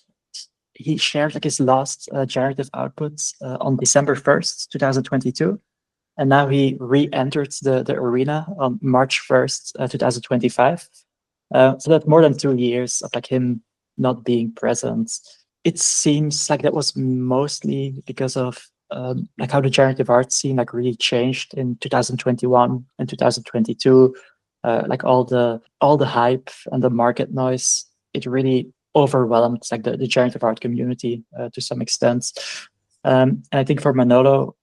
he shared like his last generative outputs on December 1st, 2022. And now he re-entered the arena on March 1st, 2025. So that's more than 2 years of like him not being present. It seems like that was mostly because of like how the generative art scene like really changed in 2021 and 2022. Like all the hype and the market noise, it really overwhelmed like the generative art community to some extent. And I think for Manolo,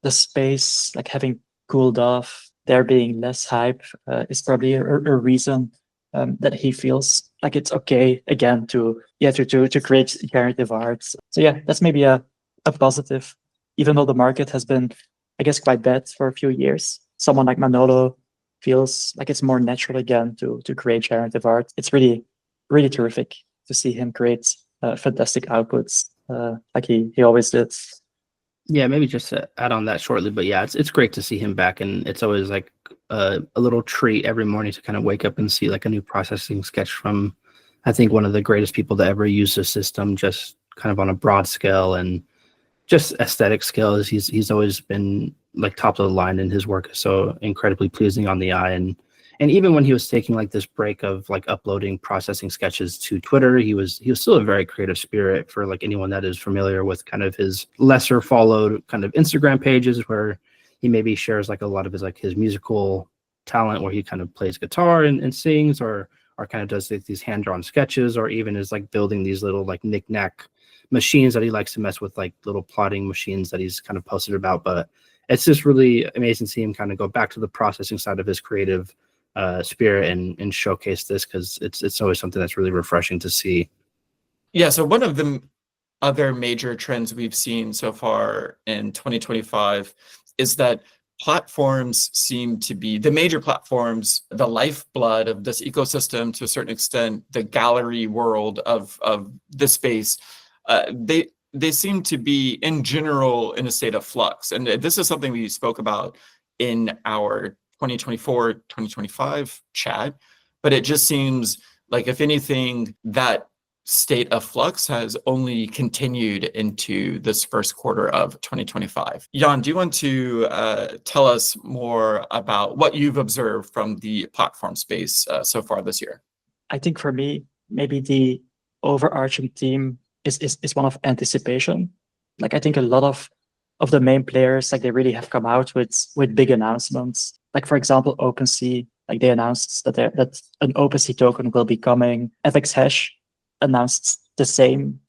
the space like having cooled off, there being less hype is probably a reason that he feels like it's okay again to create generative arts. So yeah, that's maybe a positive, even though the market has been, I guess, quite bad for a few years. Someone like Manolo feels like it's more natural again to create generative art. It's really, really terrific to see him create fantastic outputs like he always did. Yeah, maybe just to add on that shortly, but yeah, it's great to see him back, and it's always like a little treat every morning to kind of wake up and see like a new processing sketch from, I think, one of the greatest people to ever use the system, just kind of on a broad scale and just aesthetic scale. He's always been like top of the line, and his work is so incredibly pleasing on the eye. And even when he was taking like this break of like uploading processing sketches to Twitter, he was still a very creative spirit for like anyone that is familiar with kind of his lesser followed kind of Instagram pages where he maybe shares like a lot of his musical talent where he kind of plays guitar and sings or kind of does like these hand-drawn sketches, or even is like building these little like knick-knack machines that he likes to mess with, like little plotting machines that he's kind of posted about. But it's just really amazing to see him kind of go back to the processing side of his creative spirit and showcase this, because it's always something that's really refreshing to see. Yeah, so one of the other major trends we've seen so far in 2025 is that platforms seem to be the major platforms, the lifeblood of this ecosystem to a certain extent, the gallery world of this space. They seem to be in general in a state of flux, and this is something we spoke about in our 2024-2025 chat, but it just seems like, if anything, that state of flux has only continued into this first quarter of 2025. Jan, do you want to tell us more about what you've observed from the platform space so far this year? I think for me, maybe the overarching theme is one of anticipation. Like I think a lot of the main players, like they really have come out with big announcements. Like for example, OpenSea, like they announced that an OpenSea token will be coming. FXHash announced the same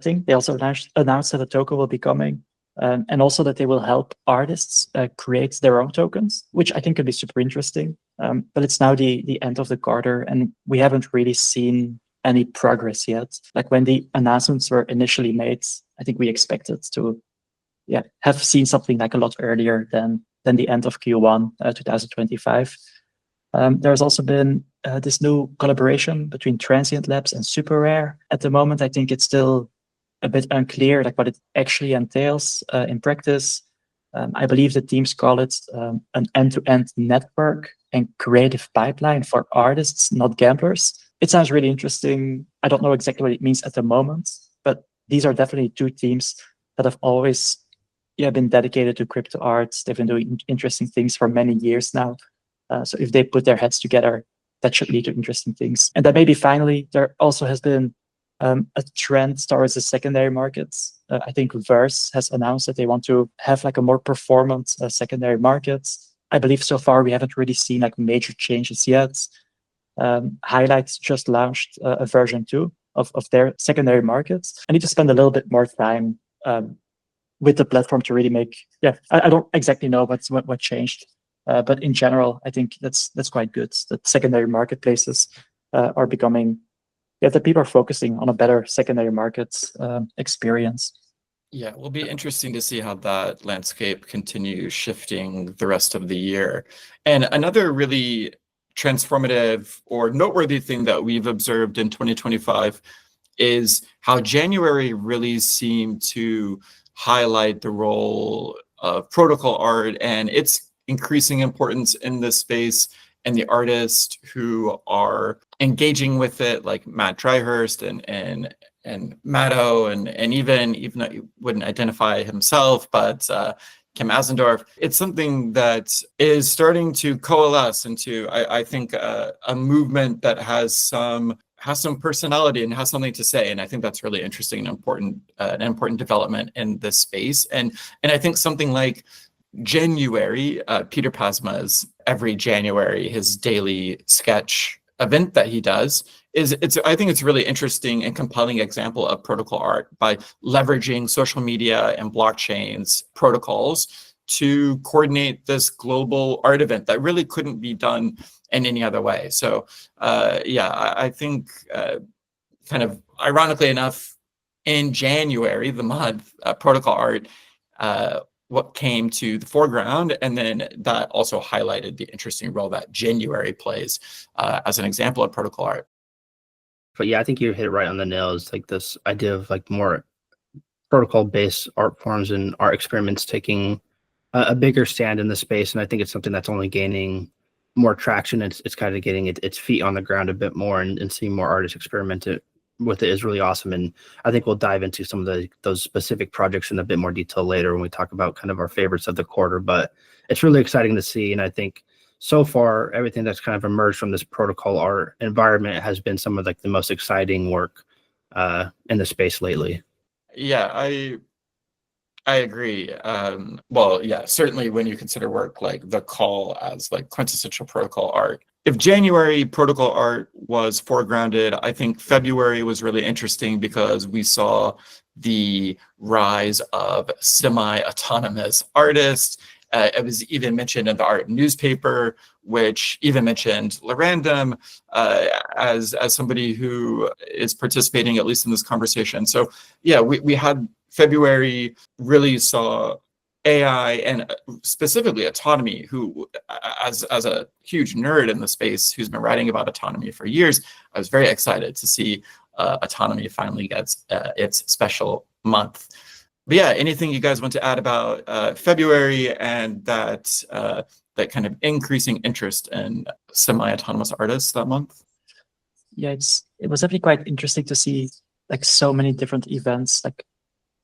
thing. They also announced that a token will be coming, and also that they will help artists create their own tokens, which I think could be super interesting. But it's now the end of the quarter, and we haven't really seen any progress yet. Like when the announcements were initially made, I think we expected to have seen something like a lot earlier than the end of Q1 2025. There's also been this new collaboration between Transient Labs and Super Rare. At the moment, I think it's still a bit unclear like what it actually entails in practice. I believe the teams call it an end-to-end network and creative pipeline for artists, not gamblers. It sounds really interesting. I don't know exactly what it means at the moment, but these are definitely two teams that have always been dedicated to crypto arts. They've been doing interesting things for many years now. So if they put their heads together, that should lead to interesting things. And then maybe finally, there also has been a trend towards the secondary markets. I think Verse has announced that they want to have like a more performant secondary market. I believe so far we haven't really seen like major changes yet. Highlights just launched a version 2 of their secondary markets. I need to spend a little bit more time with the platform to really make. I don't exactly know what changed, but in general, I think that's quite good. That secondary marketplaces are becoming. That people are focusing on a better secondary markets experience. Yeah, it will be interesting to see how that landscape continues shifting the rest of the year. And another really transformative or noteworthy thing that we've observed in 2025 is how January really seemed to highlight the role of protocol art and its increasing importance in this space, and the artists who are engaging with it, like Matt Dryhurst and Matto, and even though he wouldn't identify himself, but Kim Asendorf. It's something that is starting to coalesce into, I think, a movement that has some personality and has something to say, and I think that's really interesting and an important development in this space. And I think something like January, Peter Pasma's every January, his daily sketch event that he does I think it's a really interesting and compelling example of protocol art by leveraging social media and blockchains protocols to coordinate this global art event that really couldn't be done in any other way. So I think kind of ironically enough, in January, the month, protocol art what came to the foreground, and then that also highlighted the interesting role that January plays as an example of protocol art. But yeah, I think you hit it right on the nail. It's like this idea of like more protocol-based art forms and art experiments taking a bigger stand in the space, and I think it's something that's only gaining more traction. It's kind of getting its feet on the ground a bit more, and seeing more artists experiment with it is really awesome. And I think we'll dive into some of those specific projects in a bit more detail later when we talk about kind of our favorites of the quarter. But it's really exciting to see, and I think so far everything that's kind of emerged from this protocol art environment has been some of like the most exciting work in the space lately. Yeah, I agree. Well, yeah, certainly when you consider work like The Call as like quintessential protocol art. If January protocol art was foregrounded, I think February was really interesting because we saw the rise of semi-autonomous artists. It was even mentioned in the art newspaper, which even mentioned LaRandom as somebody who is participating at least in this conversation. So yeah, we had February really saw AI and specifically autonomy, who as a huge nerd in the space who's been writing about autonomy for years, I was very excited to see autonomy finally gets its special month. But yeah, anything you guys want to add about February and that kind of increasing interest in semi-autonomous artists that month? Yeah, it was definitely quite interesting to see like so many different events like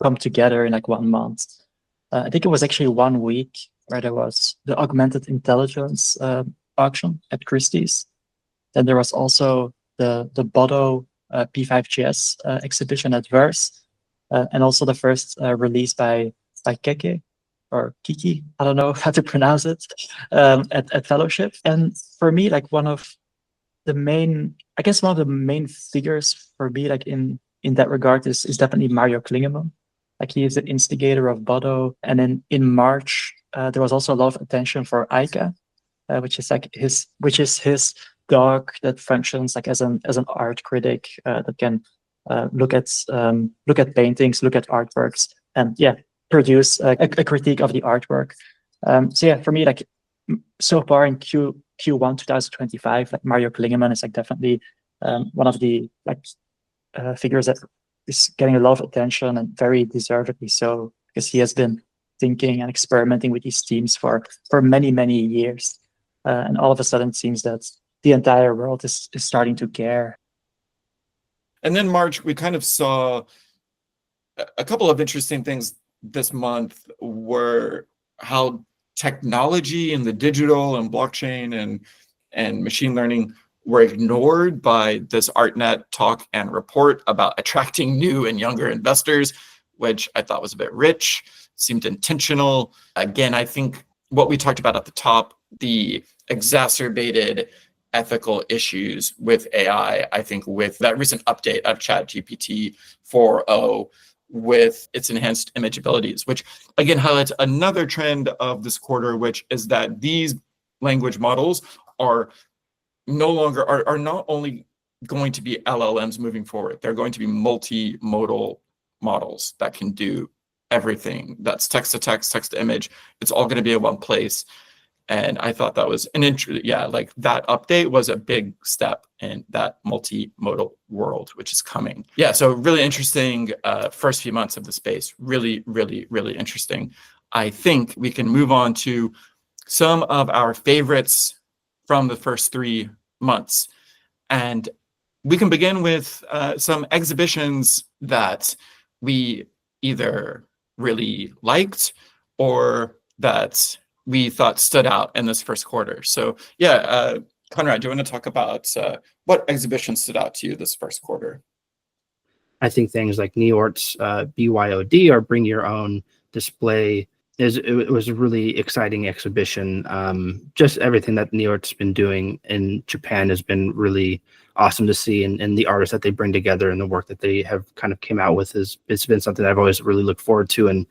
come together in like 1 month. I think it was actually 1 week where there was the augmented intelligence auction at Christie's. Then there was also the Bodo P5GS exhibition at Verse. And also the first release by Keke or Kiki, I don't know how to pronounce it, at Fellowship. And for me, like one of the main figures for me, like in that regard is definitely Mario Klingemann. Like he is the instigator of Bodo. And then in March, there was also a lot of attention for Aika, which is his dog that functions like as an art critic that can look at paintings, look at artworks, and yeah, produce a critique of the artwork. So yeah, for me, like so far in Q1 2025, like Mario Klingemann is like definitely one of the like figures that is getting a lot of attention, and very deservedly so, because he has been thinking and experimenting with these themes for many years, and all of a sudden it seems that the entire world is starting to care. And then March, we kind of saw a couple of interesting things this month were how technology and the digital and blockchain and machine learning were ignored by this ArtNet talk and report about attracting new and younger investors, which I thought was a bit rich, seemed intentional. Again, I think what we talked about at the top, the exacerbated ethical issues with AI, I think with that recent update of ChatGPT 4.0, with its enhanced image abilities, which again highlights another trend of this quarter, which is that these language models are not only going to be LLMs moving forward, they're going to be multimodal models that can do everything. That's text to text, text to image. It's all going to be in one place. And I thought that was like that update was a big step in that multimodal world, which is coming. Yeah, so really interesting first few months of the space. Really interesting. I think we can move on to some of our favorites from the first 3 months. And we can begin with some exhibitions that we either really liked or that we thought stood out in this first quarter. So yeah, Conrad, do you want to talk about what exhibitions stood out to you this first quarter? I think things like Niort's BYOD, or Bring Your Own display, it was a really exciting exhibition. Just everything that Niort's been doing in Japan has been really awesome to see, and the artists that they bring together and the work that they have kind of came out with it's been something that I've always really looked forward to. And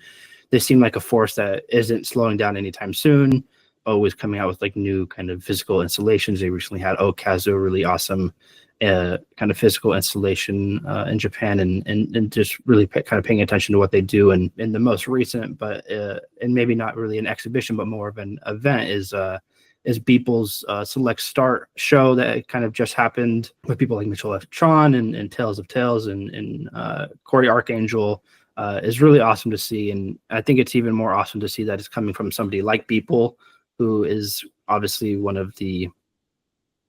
they seem like a force that isn't slowing down anytime soon, always coming out with like new kind of physical installations. They recently had Okazu, a really awesome kind of physical installation in Japan, and just really kind of paying attention to what they do. And in the most recent, but and maybe not really an exhibition, but more of an event, is Beeple's Select Start show that kind of just happened with people like Mitchell F. Tron and Tales of Tales and Corey Archangel. Is really awesome to see. And I think it's even more awesome to see that it's coming from somebody like Beeple, who is obviously one of the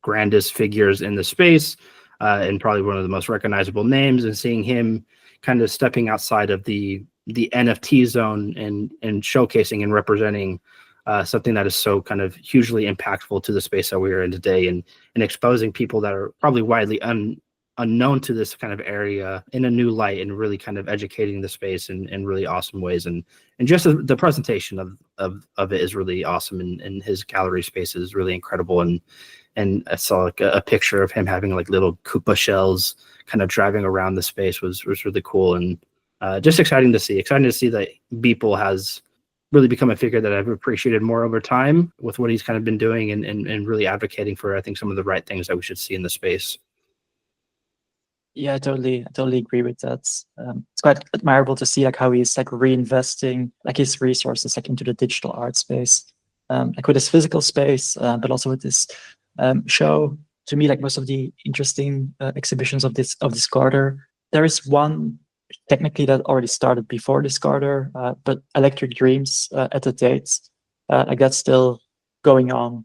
grandest figures in the space and probably one of the most recognizable names, and seeing him kind of stepping outside of the NFT zone and showcasing and representing something that is so kind of hugely impactful to the space that we are in today, and exposing people that are probably widely unknown to this kind of area in a new light, and really kind of educating the space in really awesome ways. And just the presentation of it is really awesome, and his gallery space is really incredible. And I saw like a picture of him having like little Koopa shells kind of driving around the space was really cool, and just exciting to see that Beeple has really become a figure that I've appreciated more over time with what he's kind of been doing, and really advocating for, I think, some of the right things that we should see in the space. Yeah, I totally agree with that. It's quite admirable to see like how he's like reinvesting like his resources like into the digital art space, like with his physical space, but also with this show. To me, like most of the interesting exhibitions of this quarter, there is one technically that already started before this quarter, but Electric Dreams at the Dates, like that's still going on.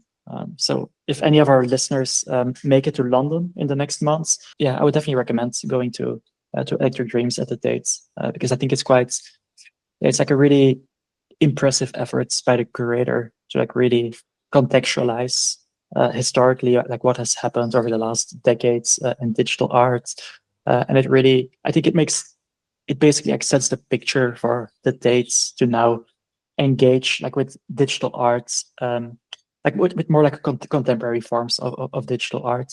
So if any of our listeners make it to London in the next months, yeah, I would definitely recommend going to Electric Dreams at the Dates, because I think it's like a really impressive efforts by the curator to like really contextualize historically like what has happened over the last decades in digital art, and I think it basically like sets the picture for the Dates to now engage like with digital arts, like with more like contemporary forms of digital art.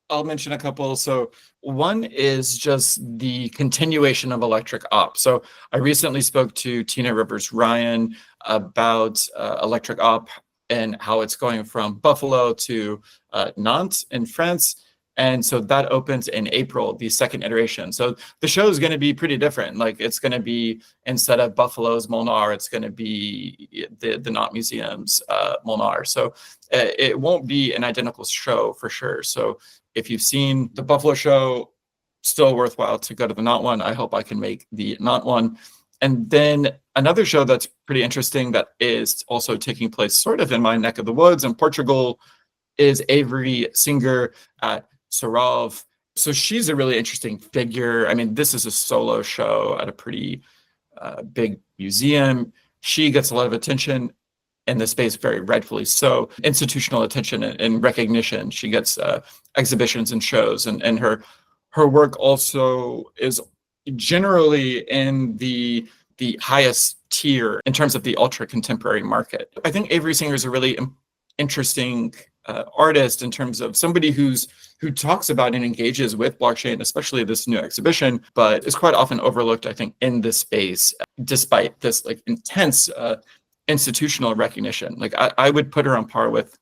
I'll mention a couple. So one is just the continuation of Electric Op. So I recently spoke to Tina Rivers Ryan about Electric Op and how it's going from Buffalo to Nantes in France. And so that opens in April, the second iteration. So the show is going to be pretty different. Like it's going to be, instead of Buffalo's Molnar, it's going to be the Knot Museum's Molnar. So it won't be an identical show for sure. So if you've seen the Buffalo show, still worthwhile to go to the Knot one. I hope I can make the Knot one. And then another show that's pretty interesting that is also taking place sort of in my neck of the woods in Portugal is Avery Singer at Sarov. So she's a really interesting figure. I mean, this is a solo show at a pretty big museum. She gets a lot of attention in the space, very rightfully so. Institutional attention and recognition. She gets exhibitions and shows, and her work also is generally in the highest tier in terms of the ultra contemporary market. I think Avery Singer is a really interesting artist in terms of somebody who talks about and engages with blockchain, especially this new exhibition, but is quite often overlooked, I think, in this space, despite this like intense institutional recognition. Like I would put her on par with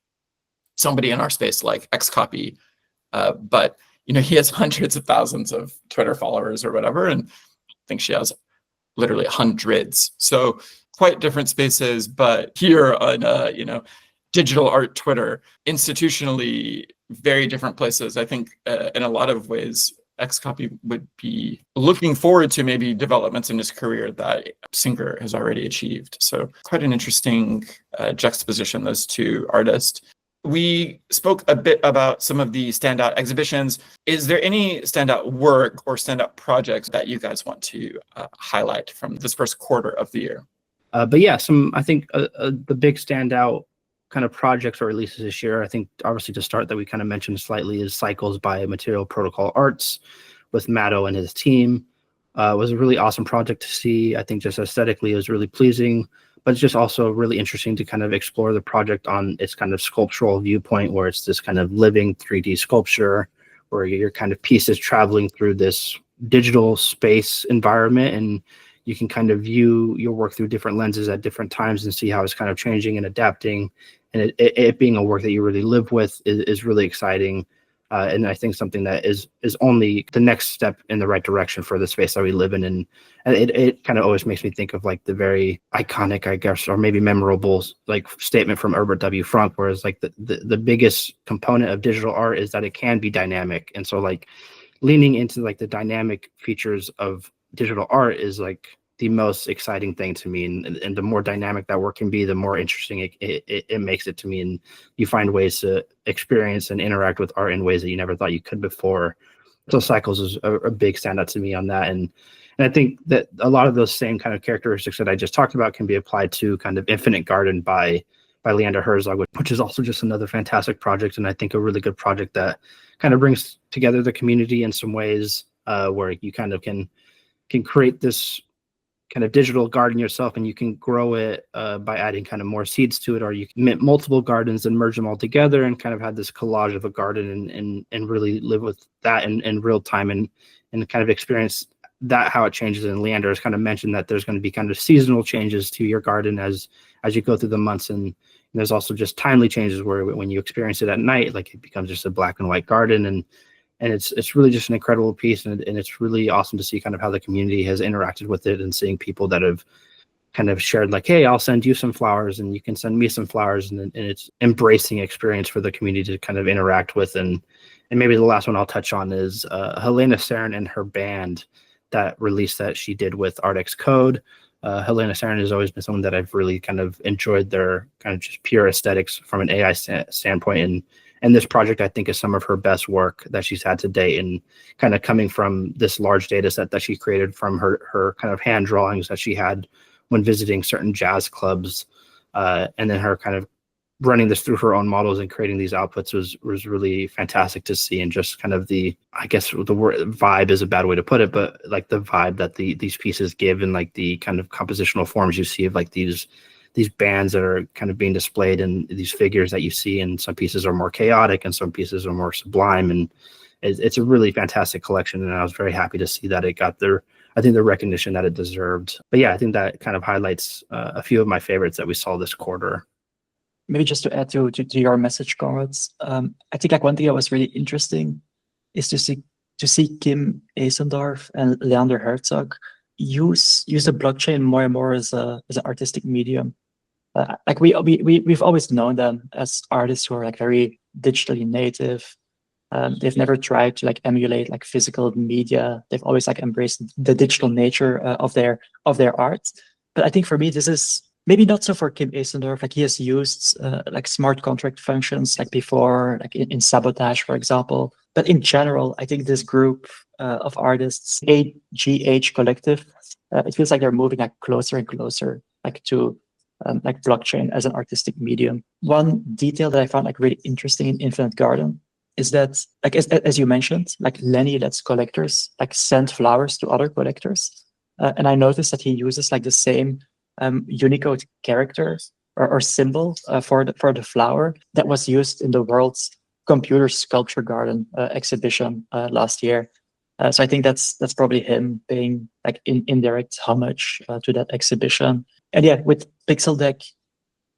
somebody in our space like Xcopy, but he has hundreds of thousands of Twitter followers or whatever, and I think she has literally hundreds. So quite different spaces, but here on digital art Twitter, institutionally very different places. I think in a lot of ways, Xcopy would be looking forward to maybe developments in his career that Singer has already achieved. So quite an interesting juxtaposition, those two artists. We spoke a bit about some of the standout exhibitions. Is there any standout work or standout projects that you guys want to highlight from this first quarter of the year? But yeah, I think the big standout kind of projects or releases this year, I think obviously to start that we kind of mentioned slightly is Cycles by Material Protocol Arts with Matto and his team. It was a really awesome project to see. I think just aesthetically it was really pleasing, but it's just also really interesting to kind of explore the project on its kind of sculptural viewpoint, where it's this kind of living 3D sculpture where your kind of piece is traveling through this digital space environment, and you can kind of view your work through different lenses at different times and see how it's kind of changing and adapting. And it being a work that you really live with is really exciting. And I think something that is only the next step in the right direction for the space that we live in. And it kind of always makes me think of like the very iconic, I guess, or maybe memorable like statement from Herbert W. Frank, whereas like the biggest component of digital art is that it can be dynamic. And so like leaning into like the dynamic features of digital art is like the most exciting thing to me, and the more dynamic that work can be, the more interesting it makes it to me, and you find ways to experience and interact with art in ways that you never thought you could before. So Cycles is a big standout to me on that, and I think that a lot of those same kind of characteristics that I just talked about can be applied to kind of Infinite Garden by Leander Herzog, which is also just another fantastic project, and I think a really good project that kind of brings together the community in some ways, where you kind of can create this kind of digital garden yourself, and you can grow it by adding kind of more seeds to it, or you can mint multiple gardens and merge them all together and kind of have this collage of a garden and really live with that in real time and kind of experience that, how it changes. And Leander has kind of mentioned that there's going to be kind of seasonal changes to your garden as you go through the months, and there's also just timely changes where when you experience it at night, like it becomes just a black and white garden, and it's really just an incredible piece, and it's really awesome to see kind of how the community has interacted with it, and seeing people that have kind of shared like, hey, I'll send you some flowers and you can send me some flowers, and it's embracing experience for the community to kind of interact with. And maybe the last one I'll touch on is Helena Sarin and her band, that release that she did with ArtX Code. Helena Sarin has always been someone that I've really kind of enjoyed their kind of just pure aesthetics from an AI standpoint, and this project, I think, is some of her best work that she's had to date, and kind of coming from this large data set that she created from her kind of hand drawings that she had when visiting certain jazz clubs, and then her kind of running this through her own models and creating these outputs was really fantastic to see. And just kind of I guess the word vibe is a bad way to put it, but like the vibe that these pieces give, and like the kind of compositional forms you see of like these bands that are kind of being displayed, and these figures that you see, and some pieces are more chaotic and some pieces are more sublime, and it's a really fantastic collection. And I was very happy to see that it got the recognition that it deserved. But yeah, I think that kind of highlights a few of my favorites that we saw this quarter. Maybe just to add to your message, Conrad, I think like one thing that was really interesting is to see Kim Eisendorf and Leander Herzog use the blockchain more and more as an artistic medium. Like we've always known them as artists who are like very digitally native. They've never tried to like emulate like physical media. They've always like embraced the digital nature of their art. But I think for me, this is maybe not so for Kim Eisendorf. Like he has used like smart contract functions like before, like in Sabotage, for example. But in general, I think this group of artists, AGH Collective, it feels like they're moving like closer and closer like to like blockchain as an artistic medium. One detail that I found like really interesting in Infinite Garden is that, like as you mentioned, like Lenny lets collectors like send flowers to other collectors, and I noticed that he uses like the same Unicode character or symbol for the flower that was used in the World's Computer Sculpture Garden exhibition last year. So I think that's probably him paying like indirect homage to that exhibition. And yeah, with Pixel Deck,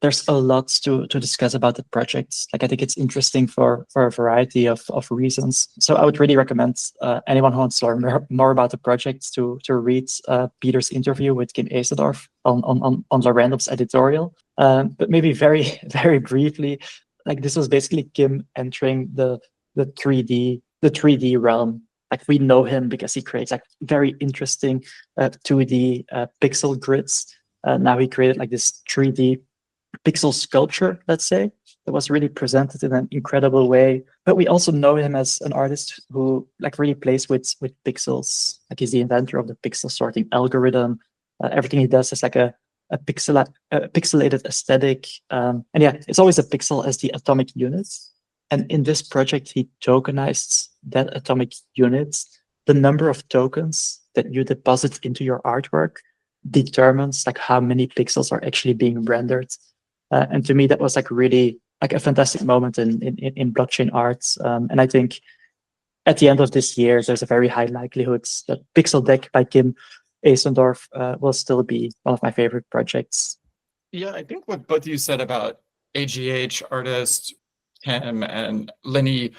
there's a lot to discuss about the project. Like I think it's interesting for a variety of reasons. So I would really recommend anyone who wants to learn more about the project to read Peter's interview with Kim Eisendorf on Larandom's editorial. But maybe very very briefly, like this was basically Kim entering the 3D realm. Like we know him because he creates like very interesting 2D pixel grids. Now he created like this 3D pixel sculpture, let's say, that was really presented in an incredible way. But we also know him as an artist who like really plays with pixels. Like he's the inventor of the pixel sorting algorithm. Everything he does is like a pixelated aesthetic. And yeah, it's always a pixel as the atomic unit. And in this project, he tokenized that atomic unit. The number of tokens that you deposit into your artwork determines like how many pixels are actually being rendered. And to me, that was like really like a fantastic moment in blockchain arts. And I think at the end of this year, there's a very high likelihood that Pixel Deck by Kim Eisendorf will still be one of my favorite projects. Yeah, I think what both you said about AGH artists, Kim and Lenny,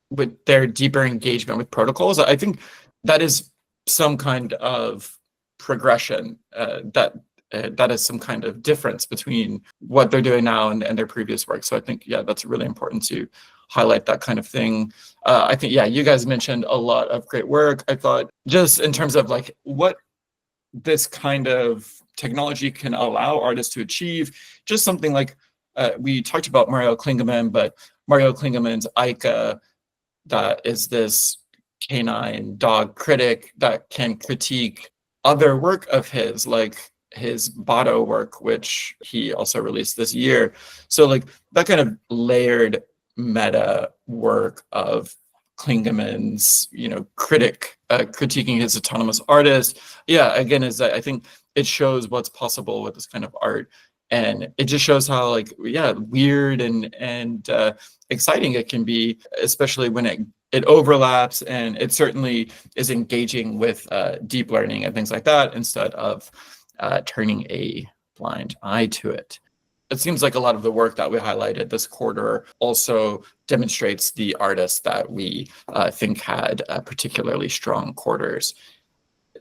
with their deeper engagement with protocols, I think that is some kind of progression that is some kind of difference between what they're doing now and their previous work. So I think, yeah, that's really important to highlight that kind of thing. I think, yeah, you guys mentioned a lot of great work. I thought just in terms of like what this kind of technology can allow artists to achieve, just something like we talked about Mario Klingemann, but Mario Klingemann's Ica, that is this canine dog critic that can critique other work of his, like his Botto work, which he also released this year. So like that kind of layered meta work of Klingemann's, critic critiquing his autonomous artist. Yeah, again, is that I think it shows what's possible with this kind of art. And it just shows how like, yeah, weird and exciting it can be, especially when it overlaps, and it certainly is engaging with deep learning and things like that instead of turning a blind eye to it. It seems like a lot of the work that we highlighted this quarter also demonstrates the artists that we think had particularly strong quarters.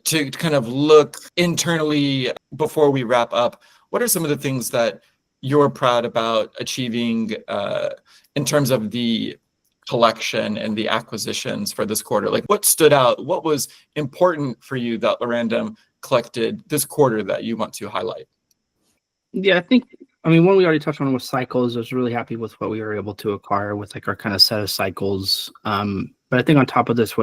To kind of look internally before we wrap up, what are some of the things that you're proud about achieving in terms of the collection and the acquisitions for this quarter? Like what stood out? What was important for you that Larandom collected this quarter that you want to highlight? Yeah, I mean, one we already touched on was cycles. I was really happy with what we were able to acquire with like our kind of set of cycles. But I think on top of this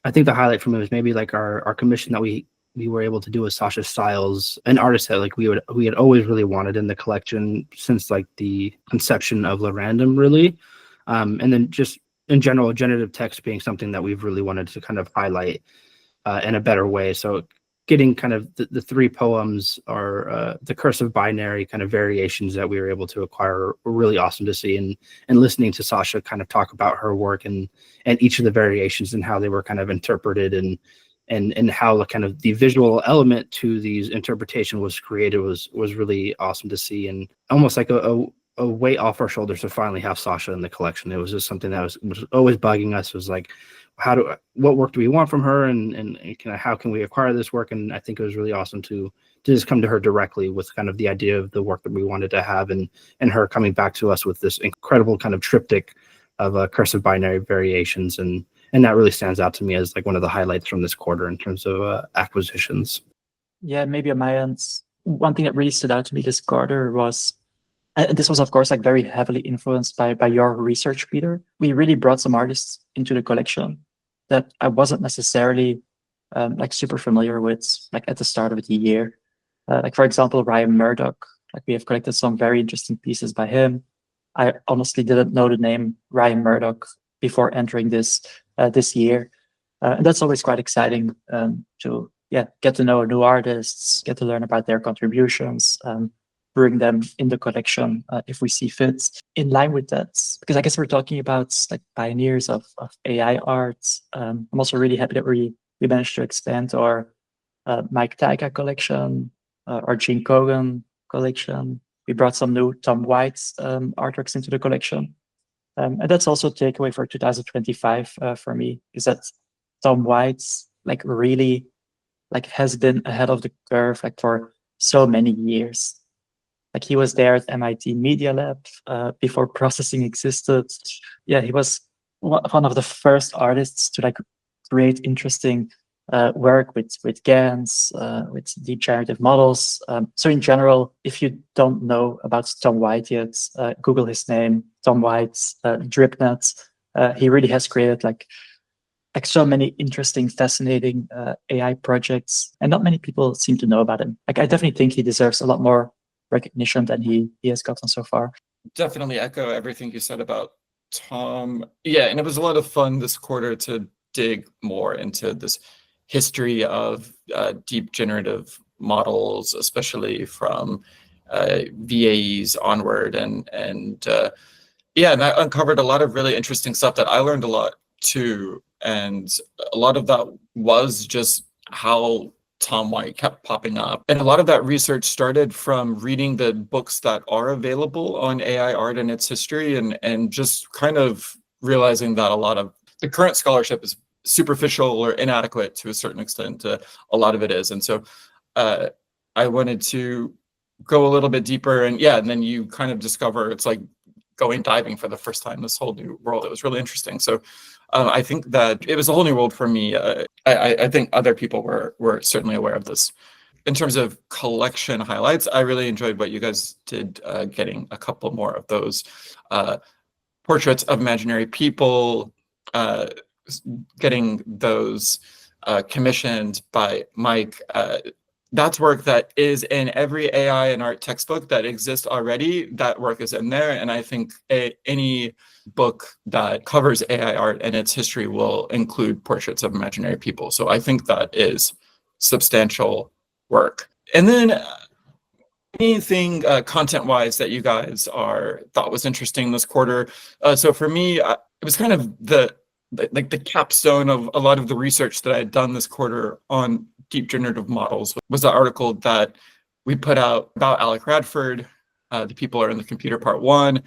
I think the highlight for me was maybe like our commission that we were able to do with Sasha Stiles, an artist that like we had always really wanted in the collection since like the conception of Larandom, really. And then just in general, generative text being something that we've really wanted to kind of highlight in a better way. So getting kind of the three poems or the cursive binary kind of variations that we were able to acquire were really awesome to see, and listening to Sasha kind of talk about her work and each of the variations and how they were kind of interpreted and how the kind of the visual element to these interpretation was created was really awesome to see, and almost like a a weight off our shoulders to finally have Sasha in the collection. It was just something that was always bugging us. It was like, what work do we want from her, and how can we acquire this work? And I think it was really awesome to just come to her directly with kind of the idea of the work that we wanted to have, and her coming back to us with this incredible kind of triptych of cursive binary variations, and that really stands out to me as like one of the highlights from this quarter in terms of acquisitions. Yeah, maybe on my end, one thing that really stood out to me this quarter was, and this was of course like very heavily influenced by your research, Peter. We really brought some artists into the collection that I wasn't necessarily like super familiar with, like at the start of the year. Like for example, Ryan Murdoch. Like we have collected some very interesting pieces by him. I honestly didn't know the name Ryan Murdoch before entering this year, and that's always quite exciting to get to know new artists, get to learn about their contributions, bring them in the collection if we see fit. In line with that, because I guess we're talking about like pioneers of AI art. I'm also really happy that we managed to expand our Mike Tyka collection, our Gene Kogan collection. We brought some new Tom White's artworks into the collection. And that's also a takeaway for 2025 for me, is that Tom White's like really like has been ahead of the curve like for so many years. Like he was there at MIT Media Lab before processing existed. Yeah, he was one of the first artists to like create interesting work with GANs, with deep generative models. So in general, if you don't know about Tom White yet, Google his name, Tom White's DripNet. He really has created like so many interesting, fascinating AI projects, and not many people seem to know about him. Like I definitely think he deserves a lot more recognition than he has gotten so far. Definitely echo everything you said about Tom. Yeah, and it was a lot of fun this quarter to dig more into this history of deep generative models, especially from VAEs onward, and I uncovered a lot of really interesting stuff that I learned a lot too, and a lot of that was just how Tom White kept popping up. And a lot of that research started from reading the books that are available on AI art and its history, and just kind of realizing that a lot of the current scholarship is superficial or inadequate to a certain extent. A lot of it is. And so I wanted to go a little bit deeper, and then you kind of discover it's like going diving for the first time, this whole new world. It was really interesting. So I think that it was a whole new world for me. I think other people were certainly aware of this. In terms of collection highlights, I really enjoyed what you guys did, getting a couple more of those portraits of imaginary people, getting those commissioned by Mike. That's work that is in every AI and art textbook that exists already. That work is in there, and I think any book that covers AI art and its history will include portraits of imaginary people. So I think that is substantial work. And then anything content-wise that you guys thought was interesting this quarter. So for me, it was kind of the capstone of a lot of the research that I had done this quarter on deep generative models was the article that we put out about Alec Radford, The People Are in the Computer Part 1.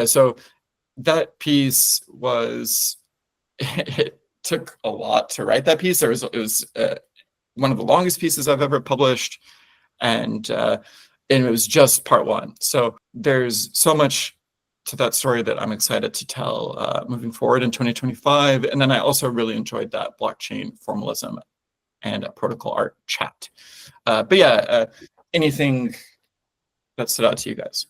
So that piece it took a lot to write that piece. It was one of the longest pieces I've ever published, and it was just part 1. So there's so much to that story that I'm excited to tell moving forward in 2025. And then I also really enjoyed that blockchain formalism and a protocol art chat. Anything that stood out to you guys?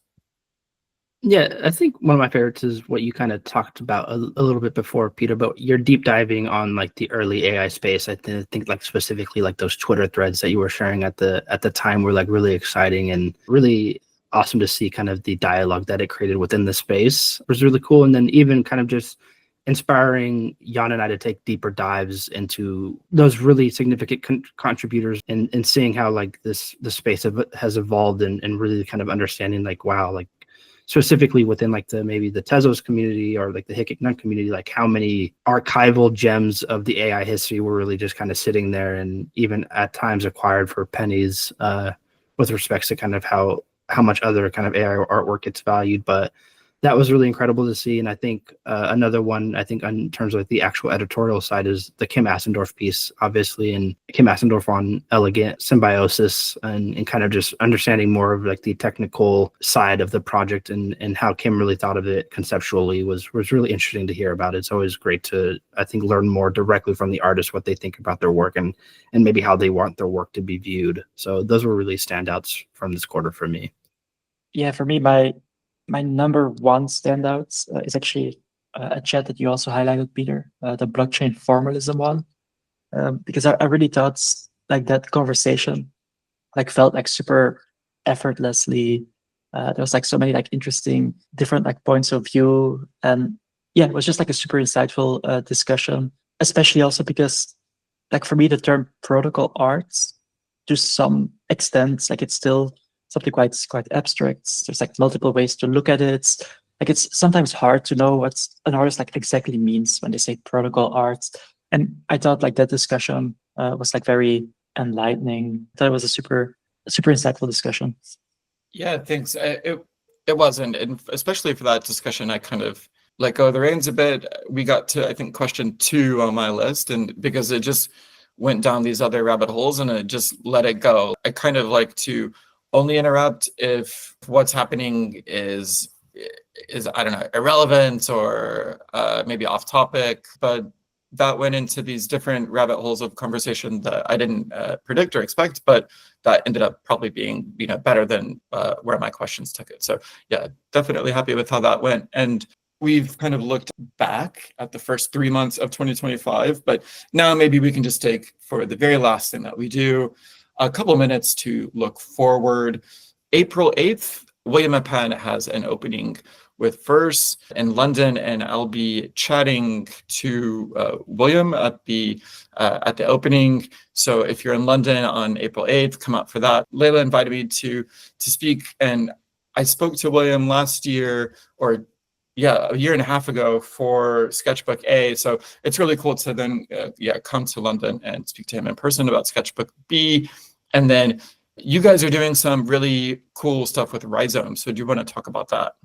Yeah, I think one of my favorites is what you kind of talked about a little bit before, Peter, but you're deep diving on like the early AI space. I think like specifically like those Twitter threads that you were sharing at the time were like really exciting and really awesome to see kind of the dialogue that it created within the space. It was really cool. And then even kind of just inspiring Jan and I to take deeper dives into those really significant contributors and seeing how like the space has evolved and really kind of understanding like, wow, like specifically within like maybe the Tezos community or like the HickIgnite community, like how many archival gems of the AI history were really just kind of sitting there and even at times acquired for pennies with respects to kind of how how much other kind of AI artwork gets valued. But that was really incredible to see. And I think another one, I think in terms of like the actual editorial side, is the Kim Asendorf piece, obviously, and Kim Asendorf on elegant symbiosis and kind of just understanding more of like the technical side of the project and how Kim really thought of it conceptually was really interesting to hear about. It's always great to, I think, learn more directly from the artist, what they think about their work and maybe how they want their work to be viewed. So those were really standouts from this quarter for me. Yeah, for me, my number one standouts is actually a chat that you also highlighted, Peter, the blockchain formalism one, because I really thought like that conversation like felt like super effortlessly. There was like so many like interesting different like points of view, and yeah, it was just like a super insightful discussion, especially also because like for me the term protocol arts to some extent like it's still something quite abstract. There's like multiple ways to look at it. Like it's sometimes hard to know what an artist like exactly means when they say protocol art. And I thought like that discussion was like very enlightening. I thought it was a super insightful discussion. Yeah, thanks. It wasn't, and especially for that discussion, I kind of let go of the reins a bit. We got to, I think, question 2 on my list, and because it just went down these other rabbit holes and it just let it go. I kind of like to only interrupt if what's happening is I don't know, irrelevant or maybe off topic, but that went into these different rabbit holes of conversation that I didn't predict or expect, but that ended up probably being, better than where my questions took it. So yeah, definitely happy with how that went. And we've kind of looked back at the first 3 months of 2025, but now maybe we can just take, for the very last thing that we do, a couple of minutes to look forward. April 8th, William & Penn has an opening with Verse in London, and I'll be chatting to William at the opening. So if you're in London on April 8th, come out for that. Layla invited me to speak, and I spoke to William last year, or a year and a half ago for Sketchbook A. So it's really cool to then come to London and speak to him in person about Sketchbook B. And then you guys are doing some really cool stuff with Rhizome. So do you want to talk about that?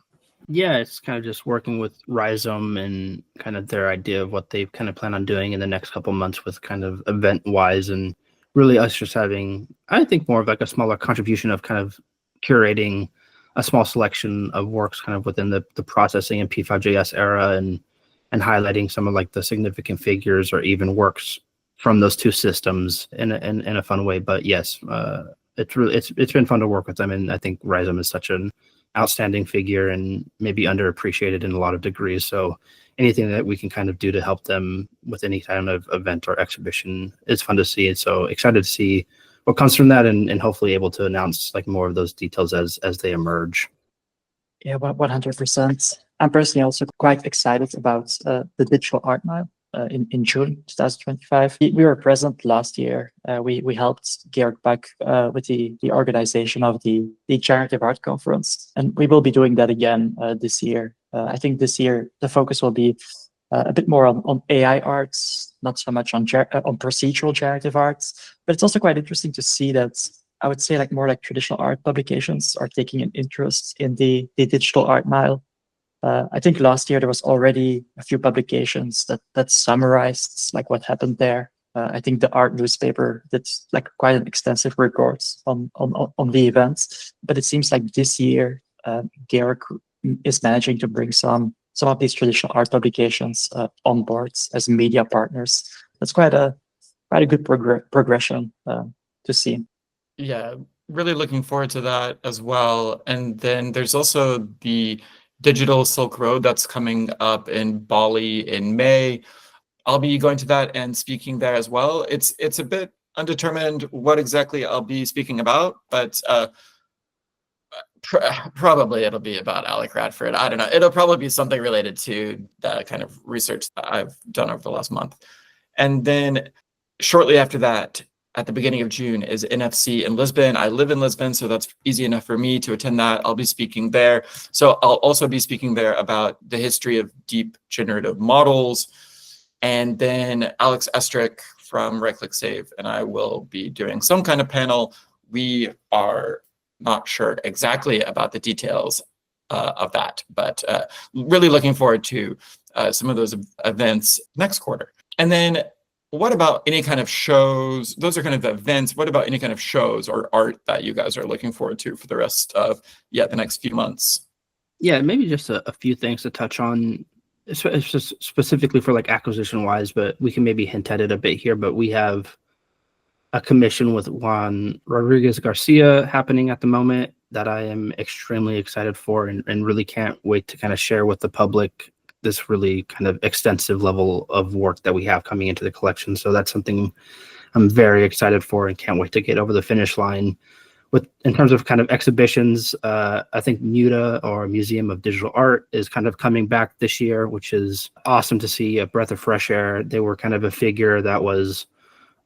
Yeah, it's kind of just working with Rhizome and kind of their idea of what they kind of plan on doing in the next couple months with kind of event-wise, and really us just having, I think, more of like a smaller contribution of kind of curating a small selection of works kind of within the processing and P5JS era and highlighting some of like the significant figures or even works from those two systems in a fun way. But yes, it's been fun to work with them, and I think Rhizome is such an outstanding figure and maybe underappreciated in a lot of degrees. So anything that we can kind of do to help them with any kind of event or exhibition is fun to see. And so excited to see what comes from that, and hopefully able to announce like more of those details as they emerge. Yeah, 100%. I'm personally also quite excited about the Digital Art Mile in June 2025. We were present last year. We helped Georg Buck with the organization of the Generative Art Conference, and we will be doing that again this year. I think this year the focus will be a bit more on AI arts, not so much on procedural generative arts. But it's also quite interesting to see that I would say like more like traditional art publications are taking an interest in the Digital Art Mile. I think last year there was already a few publications that summarized like what happened there. I think the Art newspaper did like quite an extensive report on the events. But it seems like this year Georg is managing to bring some of these traditional art publications on board as media partners. That's quite a good progression to see. Yeah, really looking forward to that as well. And then there's also the Digital Silk Road that's coming up in Bali in May. I'll be going to that and speaking there as well. It's a bit undetermined what exactly I'll be speaking about, but probably it'll be about Alec Radford. I don't know. It'll probably be something related to the kind of research that I've done over the last month. And then shortly after that, at the beginning of June, is NFC in Lisbon. I live in Lisbon, so that's easy enough for me to attend that. I'll be speaking there. So I'll also be speaking there about the history of deep generative models. And then Alex Estrick from Right Click Save and I will be doing some kind of panel. We are not sure exactly about the details of that, but really looking forward to some of those events next quarter. And then what about any kind of shows? Those are kind of the events. What about any kind of shows or art that you guys are looking forward to for the rest of the next few months? Yeah, maybe just a few things to touch on. It's just specifically for like acquisition wise, but we can maybe hint at it a bit here. But we have a commission with Juan Rodriguez Garcia happening at the moment that I am extremely excited for and really can't wait to kind of share with the public this really kind of extensive level of work that we have coming into the collection. So that's something I'm very excited for and can't wait to get over the finish line. In terms of kind of exhibitions, I think MUDA, or Museum of Digital Art, is kind of coming back this year, which is awesome to see, a breath of fresh air. They were kind of a figure that was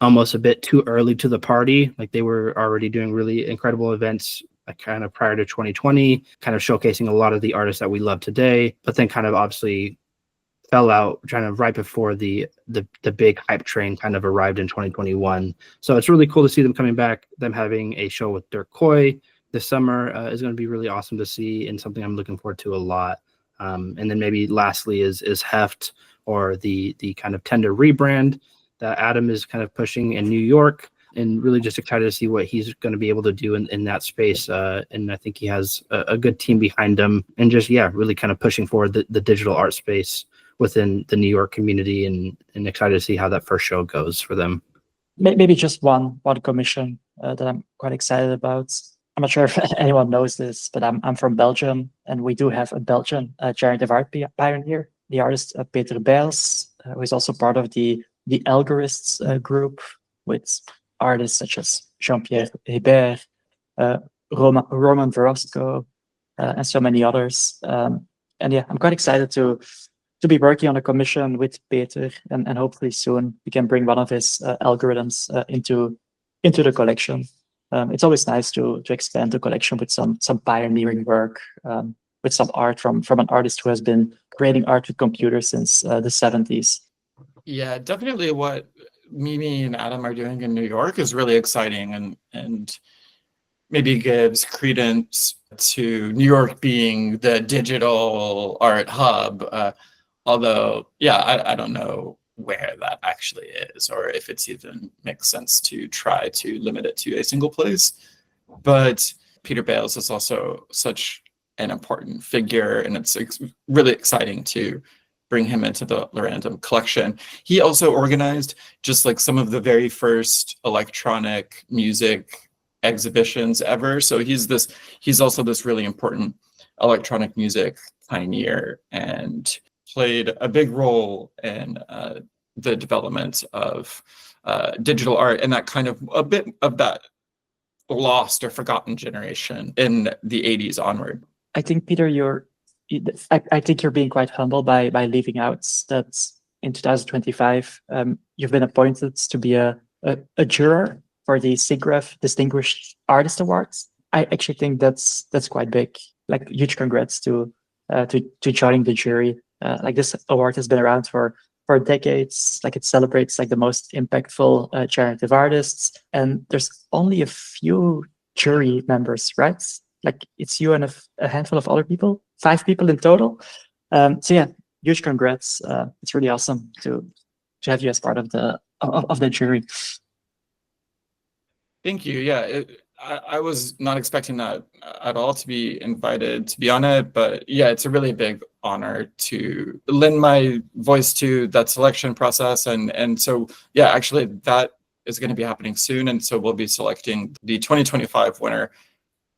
almost a bit too early to the party. Like they were already doing really incredible events kind of prior to 2020, kind of showcasing a lot of the artists that we love today, but then kind of obviously fell out kind of right before the big hype train kind of arrived in 2021. So it's really cool to see them coming back. Them having a show with Dirk Coy this summer is going to be really awesome to see, and something I'm looking forward to a lot. And then maybe lastly is Heft, or the kind of Tender rebrand that Adam is kind of pushing in New York, and really just excited to see what he's going to be able to do in that space. And I think he has a good team behind him, and just, really kind of pushing forward the digital art space within the New York community, and excited to see how that first show goes for them. Maybe just one commission that I'm quite excited about. I'm not sure if anyone knows this, but I'm from Belgium, and we do have a Belgian generative art pioneer, the artist Peter Bijls, who is also part of the Algorists group, with artists such as Jean-Pierre Hébert, Roman Verosco, and so many others. And I'm quite excited to be working on a commission with Peter, and hopefully soon we can bring one of his algorithms into the collection. It's always nice to expand the collection with some pioneering work, with some art from an artist who has been creating art with computers since the 70s. Yeah, definitely what Mimi and Adam are doing in New York is really exciting, and maybe gives credence to New York being the digital art hub. Although, I don't know where that actually is, or if it's even makes sense to try to limit it to a single place. But Peter Bijls is also such an important figure, and it's really exciting to bring him into the Lorandom collection. He also organized just like some of the very first electronic music exhibitions ever. So he's also this really important electronic music pioneer, and played a big role in the development of digital art, and that kind of a bit of that lost or forgotten generation in the 80s onward. I think, Peter, I think you're being quite humble by leaving out that in 2025 you've been appointed to be a juror for the SIGGRAPH Distinguished Artist Awards. I actually think that's quite big. Like, huge congrats to joining the jury. Like, this award has been around for decades. Like, it celebrates like the most impactful generative artists, and there's only a few jury members, right? Like, it's you and a handful of other people, 5 people in total. So yeah, huge congrats. It's really awesome to have you as part of the jury. Thank you. Yeah, I was not expecting that at all, to be invited to be on it, but yeah, it's a really big honor to lend my voice to that selection process, and so yeah, actually that is going to be happening soon, and so we'll be selecting the 2025 winner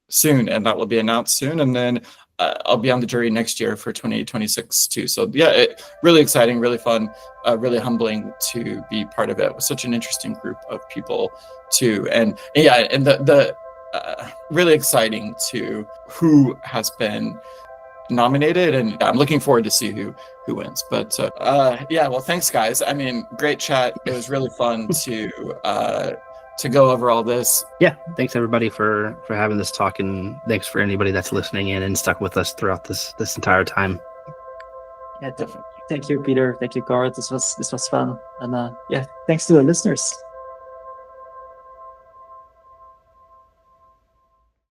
soon, and that will be announced soon, and then I'll be on the jury next year for 2026 too. So yeah, really exciting, really fun, really humbling to be part of it with such an interesting group of people too. And yeah, and the really exciting to who has been nominated, and I'm looking forward to see who wins. But yeah, well, thanks guys. I mean, great chat. It was really fun to go over all this. Yeah, thanks everybody for having this talk, and thanks for anybody that's listening in and stuck with us throughout this entire time. Yeah, definitely. Thank you, Peter. Thank you, Cora. This was fun, and yeah, thanks to the listeners.